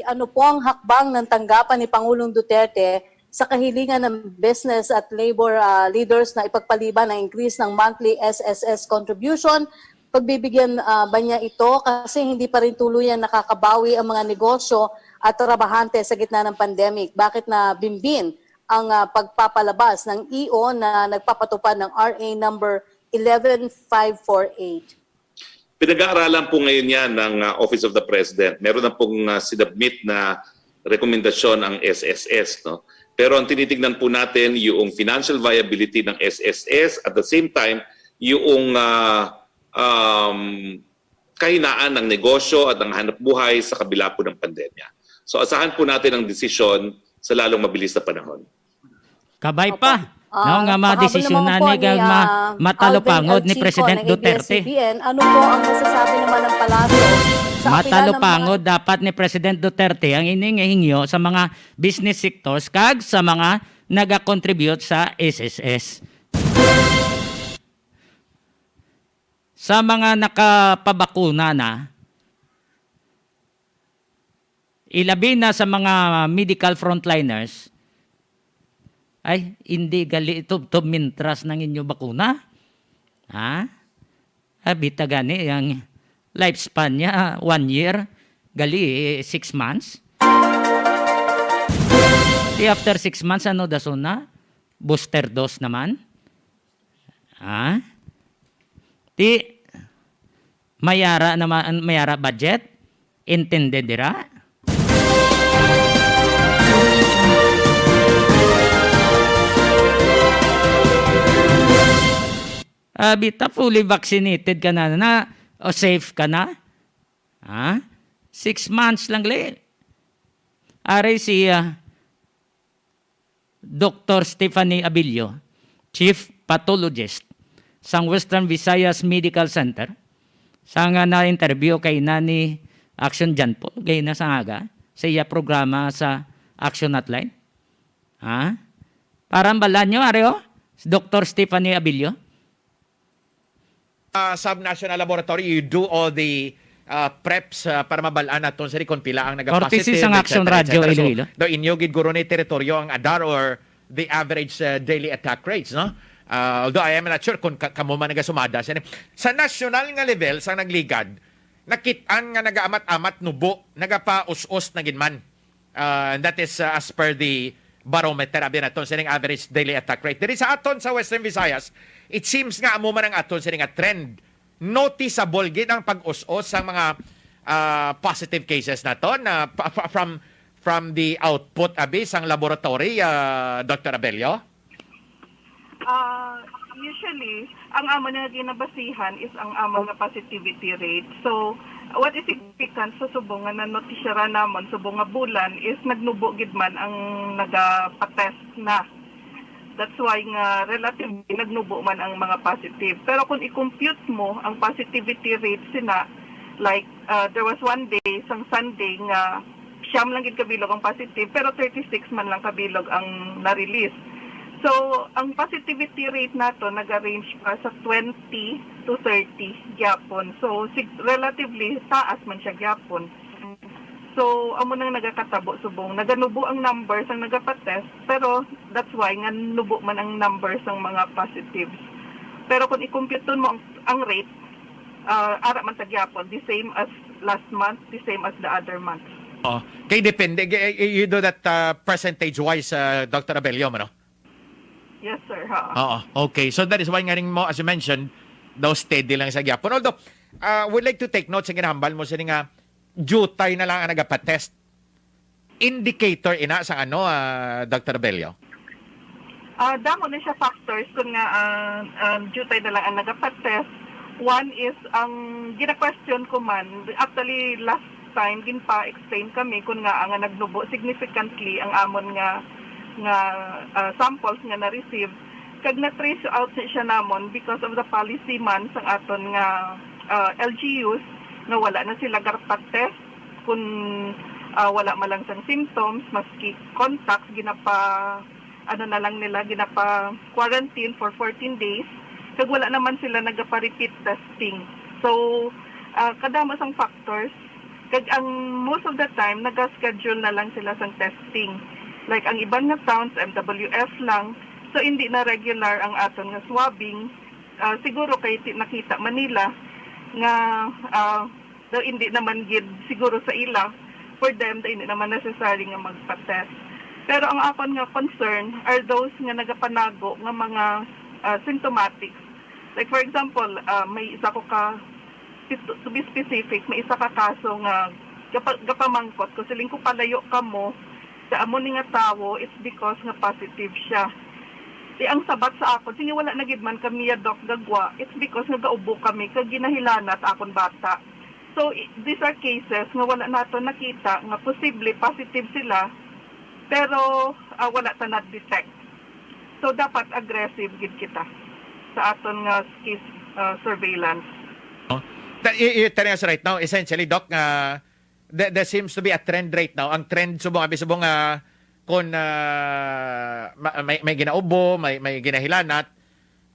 Ano po ang hakbang ng tanggapan ni Pangulong Duterte sa kahilingan ng business at labor leaders na ipagpaliban ang increase ng monthly SSS contribution? Pagbibigyan ba niya ito kasi hindi pa rin tuluyan nakakabawi ang mga negosyo at trabahante sa gitna ng pandemic? Bakit na bimbin ang pagpapalabas ng EO na nagpapatupad ng RA number 11548? Pinag-aaralan po ngayon yan ng Office of the President. Meron na pong sinubmit na rekomendasyon ang SSS. No? Pero ang tinitignan po natin yung financial viability ng SSS at the same time yung kahinaan ng negosyo at ng hanap buhay sa kabila po ng pandemya. So asahan po natin ang desisyon sa lalong mabilis na panahon. Kabay pa. Nga ma-desisyon na ni matalupangod ni President Duterte. Ano po ang masasabi naman ng palasyo? Matalupangod dapat ni President Duterte ang iningihingyo sa mga business sectors kag sa mga naga-contribute sa SSS. Sa mga nakapabakuna na, ilabi na sa mga medical frontliners, ay, hindi gali ito mintras ng inyo bakuna. Abita gani, ang lifespan niya, 1 year, gali 6 months. Di after 6 months, ano daso na? Booster dose naman. Di mayara naman, mayara budget, intended dira. Bita fully vaccinated ka na o safe ka na. 6 months lang li. Aray si Dr. Stephanie Abilio, Chief Pathologist sa Western Visayas Medical Center. Sa nga na-interview kay Nani Action dyan po, gay na sa nga sa iya programa sa Action Hotline. Parang balan nyo, areo? Dr. Stephanie Abilio. Sub-national laboratory, you do all the preps para mabalaan naton sa kung pila ang nagapositive. Courtesy sang Action Radio Iloilo. So, do inyo gid guro ni teritoryo ang ADAR or the average daily attack rates, no? Although I am not sure kung kamo man nagasumada sa national nga level sang nagligad, nakitaan nga nagaamat-amat nubo, nagapa-us-us na ginman. That is as per the barometer abi naton sa average daily attack rate. Diri sa aton sa Western Visayas, it seems nga amo man ang aton sa nga trend. Noticeable gid ang pag-us-us sa mga positive cases naton from the output abi sang laboratory, Dr. Abelio. Usually, ang amo nga ginabasihan is ang amo nga positivity rate. So, what is significant sa subong nga nanotisyara namon subong nga bulan is nagnubo gid man ang nagapa-test na. That's why nga relatively nagnubo man ang mga positive. Pero kung i-compute mo ang positivity rate sina, like there was one day, sang Sunday nga siyam lang gid kabilog ang positive, pero 36 man lang kabilog ang na-release. So, ang positivity rate nato nag-range pa sa 20 to 30 gyapon. So, relatively taas man siya gyapon. So, amo nang nagakatabo subong. Naganubo ang numbers ang nagapatest, pero that's why nga nubo man ang numbers ng mga positives. Pero kung i-compute mo ang rate, ara man sa gyapon, the same as last month, the same as the other months. Oh, kay depende. You do that percentage-wise, Dr. Abelio, no? Yes, sir. Oo, okay. So that is why nga rin mo, as you mentioned, daw steady lang sa gyapon. Although, would like to take note sa ginahambal mo sa nga jutay na lang ang nagapatest. Indicator ina sa ano, Dr. Abelio? Damo na siya factors kung nga jutay na lang ang nagapatest. One is, ang gina-question ko man, actually last time, ginpa-explain kami kung nga ang nagnubo significantly ang amon nga samples nga na-receive. Kag na-trace out siya namon because of the policy man sang aton nga LGUs nga wala na sila garpat test kung wala malang sang symptoms, maski contacts, ginapa quarantine for 14 days, kag wala naman sila nagapa-repeat testing. So, kadamo sang factors, kag ang most of the time, nag-schedule na lang sila sang testing. Like, ang ibang nga towns, MWF lang, so hindi na regular ang aton nga swabbing. Siguro kay nakita Manila, nga daw hindi naman gid siguro sa ila for them daw hindi naman necessary nga magpa-test. Pero ang akon nga concern are those nga nagapanago nga mga symptomatics. Like for example, may isa ko to be specific, may isa ka kaso nga gapamangkot ko siling ko palayo kamo sa amo ni nga tawo, it's because nga positive siya. Di ang sabat sa ako, sige wala na gid man kami doc gagwa, it's because nagaubo kami kag ginahilanat akon bata. So these are cases nga wala nato nakita nga posible positive sila pero wala ta na-detect. So dapat aggressive gid kita sa aton nga case surveillance. You're telling us right now, essentially, Doc, there seems to be a trend right now. Ang trend subong kung may ginaubo, may ginahilanat,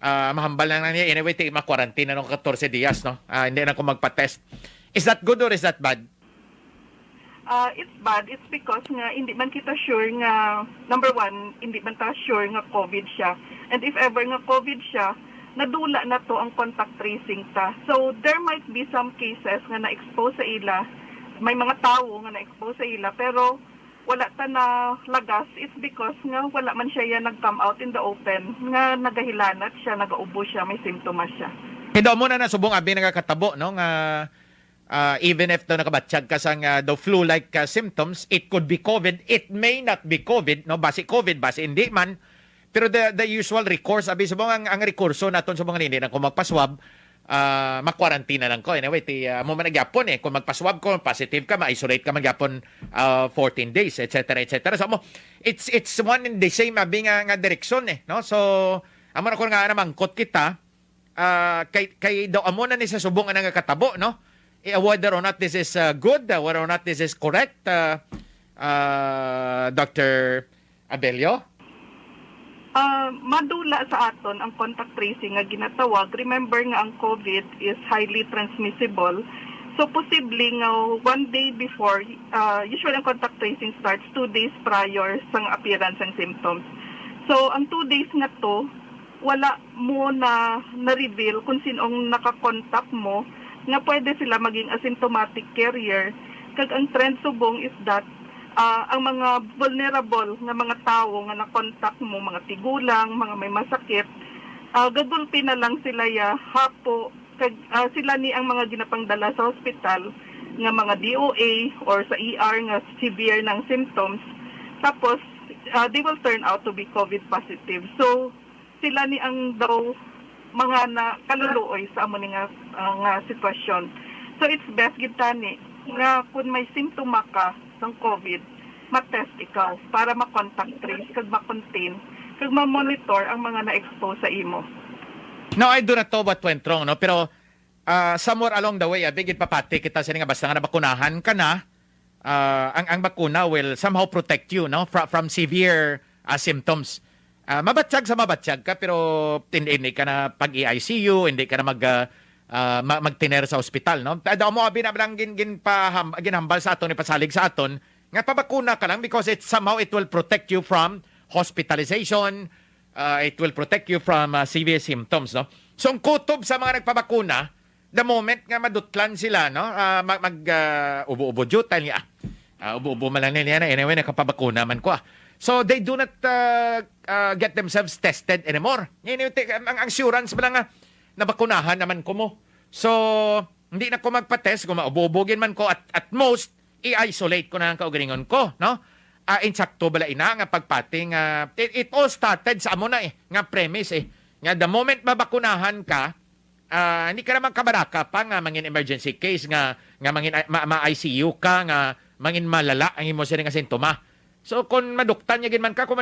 mahambal lang niya. Anyway, ma-quarantine na ng 14 dias, no? Hindi na kung magpa-test. Is that good or is that bad? It's bad. It's because nga hindi man kita sure nga, number one, hindi man ta sure nga COVID siya. And if ever nga COVID siya, nadula na to ang contact tracing ta. So there might be some cases nga na-expose sa ila, may mga tao nga na-expose sa ila, pero wala ta na lagas. It's because nga wala man siya nag-come out in the open, nga nagahilanat siya, nagaubo siya, may simptomas siya. Hindi mo na subong abi nagakatabo, no? Nga even if nakabatsyag ka sang the flu-like symptoms, it could be COVID, it may not be COVID, no? Basi COVID, basi hindi man. Pero the usual recourse, abi subong ang rekurso naton sa mga nini na kung magpaswab, ma-quarantine na lang ko. Anyway, mo man nagyapon kung magpaswab ko, positive ka, ma-isolate ka magyapon 14 days, etc. etc. So it's one in the same abi nga direksyon no? So amo na ko nga namangkot kita kay daw amo na ni sa subong nga katabo, no? Whether or not this is good, whether or not this is correct, Dr. Abelio? Madula sa aton ang contact tracing nga ginatawag. Remember nga ang COVID is highly transmissible. So posibly nga 1 day before, usually ang contact tracing starts 2 days prior sa appearance ng symptoms. So ang 2 days nga to, wala mo na na-reveal kung sinong nakakontak mo nga pwede sila maging asymptomatic carrier. Kag ang trend subong is that ang mga vulnerable nga mga tao nga nakontak mo, mga tigulang, mga may masakit, gagulpi na lang sila ya hapo kag sila ni ang mga ginapangdala sa hospital nga mga DOA or sa ER nga severe ng symptoms, tapos they will turn out to be COVID positive. So sila ni ang daw mga na kaluluoy sa amo nga sitwasyon. So it's best gid tani nga kung may simptoma ka ng COVID, matest ikaw para ma-contact trace kag ma-contain kag ma-monitor ang mga na-expose sa imo. No, I do not know what went wrong, no? Pero somewhere along the way, bigit papati kita sa nga basta nga nabakunahan ka na, ang bakuna will somehow protect you, no? From severe symptoms. Mabatsyag sa mabatsyag ka, pero hindi ka na pag-ICU, hindi ka na magtiner sa ospital, no? Daw mo abi na lang ginhambal sa aton, ipasalig sa aton, nga pabakuna ka lang because it will protect you from hospitalization. It will protect you from severe symptoms, no? So, ang kutob sa mga nagpabakuna, the moment nga madutlan sila, no? Ubo-ubo jutal niya. Ubo-ubo man lang nila. Anyway, nakapabakuna man ko. So, they do not get themselves tested anymore. Ang assurance ba lang nga, nabakunahan naman ko mo. So, hindi na ko magpa-test. Kung maububugin man ko, at most, i-isolate ko na ang kaugalingon ko, no? Insakto bala ina nga pagpating it all started sa amo na nga premise nga the moment mabakunahan ka hindi ka naman kabaraka pa nga mangin emergency case nga mangin ma-ICU ka nga mangin malala ang imo sila nga sintoma. So kung maduktan niya ginman ka kung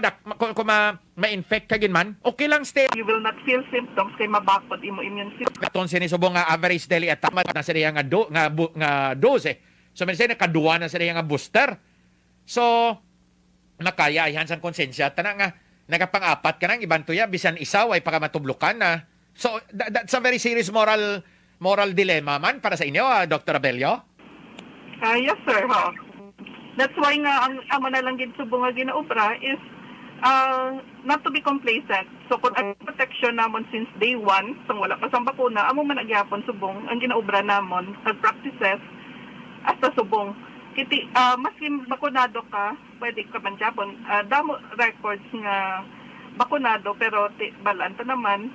ma-infect ka ginman, okay lang stay. You will not feel symptoms kay mabakod imo immune system. Katon sinisubong nga average daily attack na sila nga dose. So minsan nakaduwa na sila nga booster. So nakaya ihan sang konsensya tana nga nagapang-apat ka nang ibantuya bisan isaw ay pakamatublukan na. So that's a very serious moral dilemma man para sa inyo, Dr. Abelio. Yes sir, ho. That's why nga ang amo na lang gid subong nga ginaobra is not to be complacent. So kung ang protection namon since day 1 sang wala pa sang bakuna, amo man agyapon subong ang ginaobra namon sa practices hasta subong kiti maski bakunado ka, pwede ka man Japon. Damo records nga bakunado pero balanta naman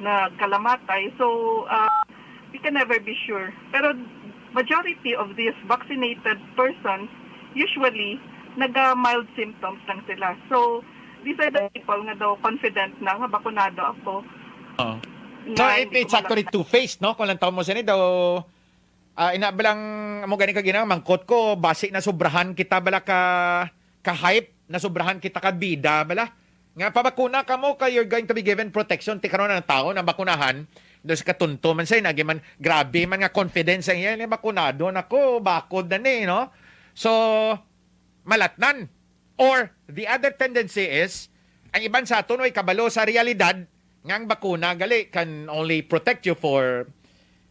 na kalamatay. So we can never be sure. Pero majority of these vaccinated persons usually naga-mild symptoms lang sila. So these are the people nga daw confident na nga bakunado ako. So it's actually two-faced, no? Kung lang taon mo sini daw inabalang mo gani ka ginang mangkot ko base na sobrahan kita bala ka hype na sobrahan kita ka bida bala nga pabakuna ka mo you're going to be given protection ti karon ng tao na bakunahan dos katunto man say nagi man grabe man nga confidence ang yan bakunado nako bakod na ni no. So malatnan or the other tendency is ang iban sa aton ay kabalo sa realidad nga ang bakuna gali can only protect you for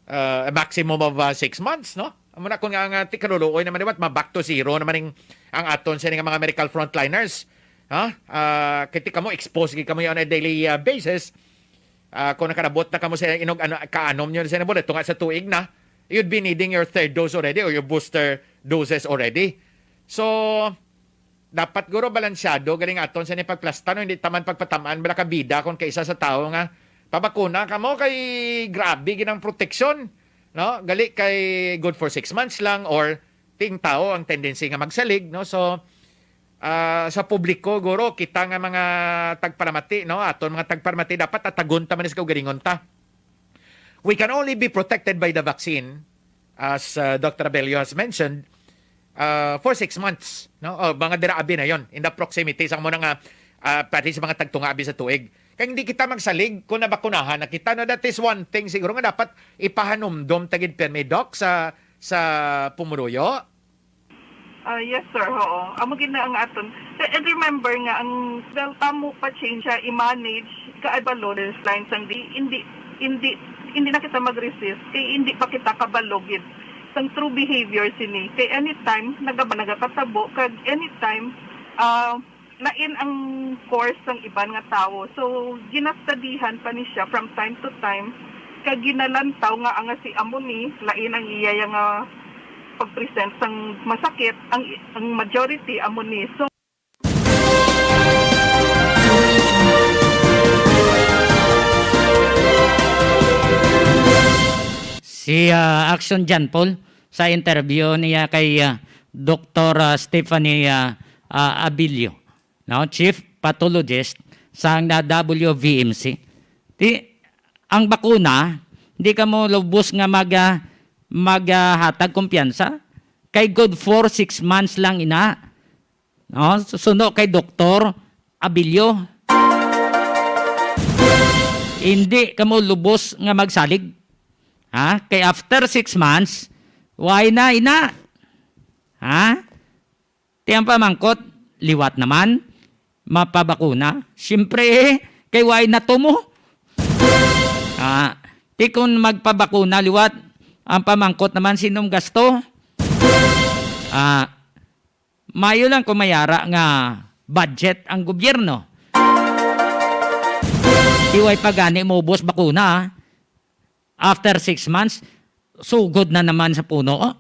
a maximum of 6 months, no? Amo na kung nga tikaruluoy naman dibat ma-back to zero naman ang aton sa mga medical frontliners. Kiti kamo expose gid kamo on a daily basis. Kung nakarabot na kamo sa inog kaanom nyo sa nabot tunga sa tuig na, you'd be needing your third dose already or your booster doses already. So dapat guro balansyado galing aton sa ni pagplasta no, hindi taman pagpatamaan bala ka bida kon kaisa sa tao nga pabakuna ka mo kay grabe ginang proteksyon, no? Gali kay good for 6 months lang or ting tao ang tendency nga magsalig, no? So sa publiko guro kita nga mga tagparamati, no? Aton mga tagparamati dapat atagon ta man sa kaugalingon ta. We can only be protected by the vaccine as Dr. Abelio has mentioned for 6 months, no? Mga diraabi na yon in the proximity sa mo nga pati sa mga tagtungabi sa tuig. Kaya hindi kita magsalig kung nabakunahan na kita. No, that is one thing siguro nga dapat ipahanumdom tagid permi doc sa Pumuruyo. Yes sir, oo. Amo gid na ang aton. And remember nga ang delta mo pa change i-manage kaibalo lines ang hindi na kita mag-resist kay hindi pa kita kabalogid isang true behavior sini. Kay anytime nagakatabo kag anytime lain ang course ng iban nga tao. So ginastadihan pa ni siya from time to time kag ginalantaw nga ang si Amoni lain ang iya nga pag-present sang masakit ang majority Amoni. So si Action John Paul sa interview niya kay Dr. Stephanie Abilio, no, Chief Pathologist sa WVMC. Ang bakuna, hindi ka mo lubos nga maghatag kumpiyansa. Kay good for 6 months lang ina. No, susuno kay Dr. Abilio. Hindi ka mo lubos nga magsalig. Ha? Kay after 6 months, why na ina? Ha? Tiyang pamangkot, liwat naman, mapabakuna. Siyempre, kay why na to mo? Ti kung magpabakuna, liwat, ang pamangkot naman, sinong gasto? Mayo lang kung mayara nga budget ang gobyerno. Iway pagani mo, boss, bakuna, after 6 months, sugod na naman sa puno.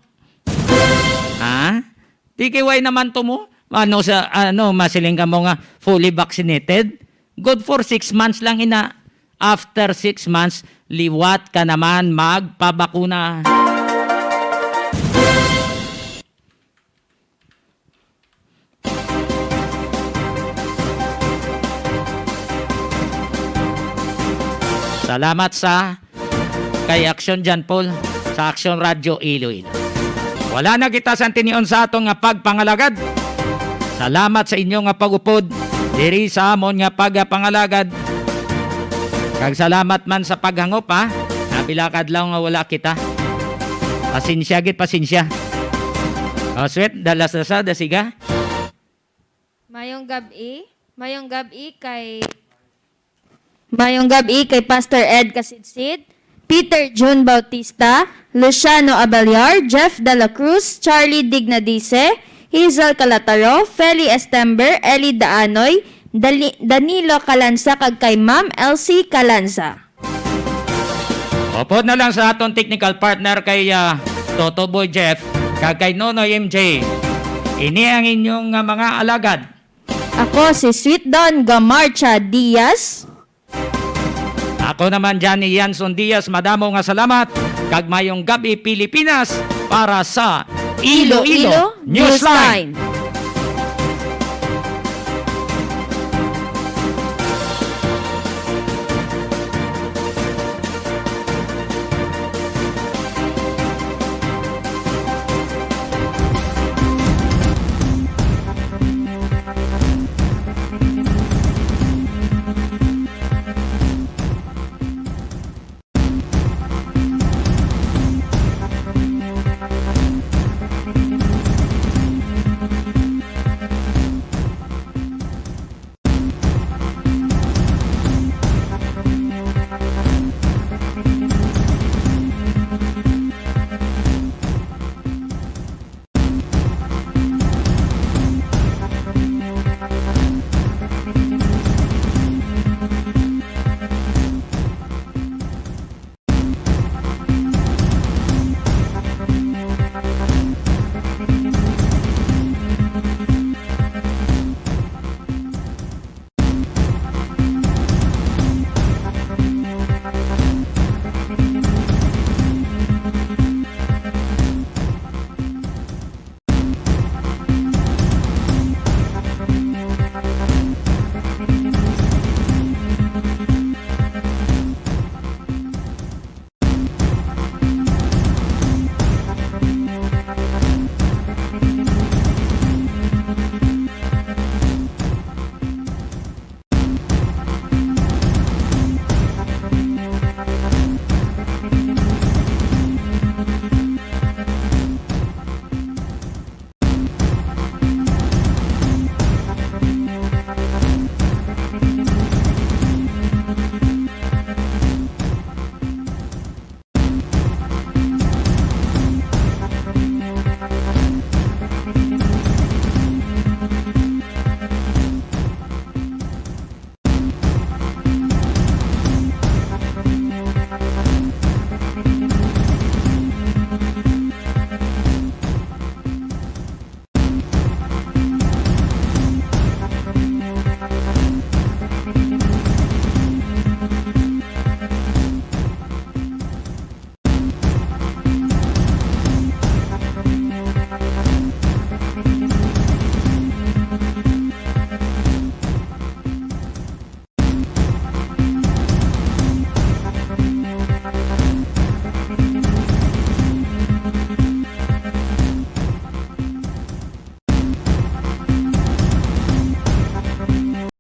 Tikiway naman to mo. Masiling ka mo nga fully vaccinated. Good for 6 months lang ina. After 6 months, liwat ka naman magpabakuna. Salamat sa kay Action John Paul sa Action Radio Iloilo. Wala na kita sa tinion sa atong nga pagpangalagad. Salamat sa inyo nga pagupod diri sa amon nga pagpangalagad. Kag salamat man sa paghangop ha. Nabilakad lang nga wala kita. Pasensya git pasensya. Sweet, dalas-dasa dasiga. Mayong gabi kay Pastor Ed Kasidsid, Peter John Bautista, Luciano Abelyar, Jeff De La Cruz, Charlie Dignadice, Hazel Calataro, Feli Estember, Eli Daanoy, Danilo Calanza kag kay Ma'am Elsie Calanza. Opod na lang sa atong technical partner kay Toto Boy Jeff kag kay Nonoy MJ. Ini ang inyong mga alagad. Ako si Sweet Don Gamarcha Diaz. Ako naman Johnny Yanson Diaz, madamo nga salamat. Kag mayong gabi Pilipinas para sa Iloilo Newsline.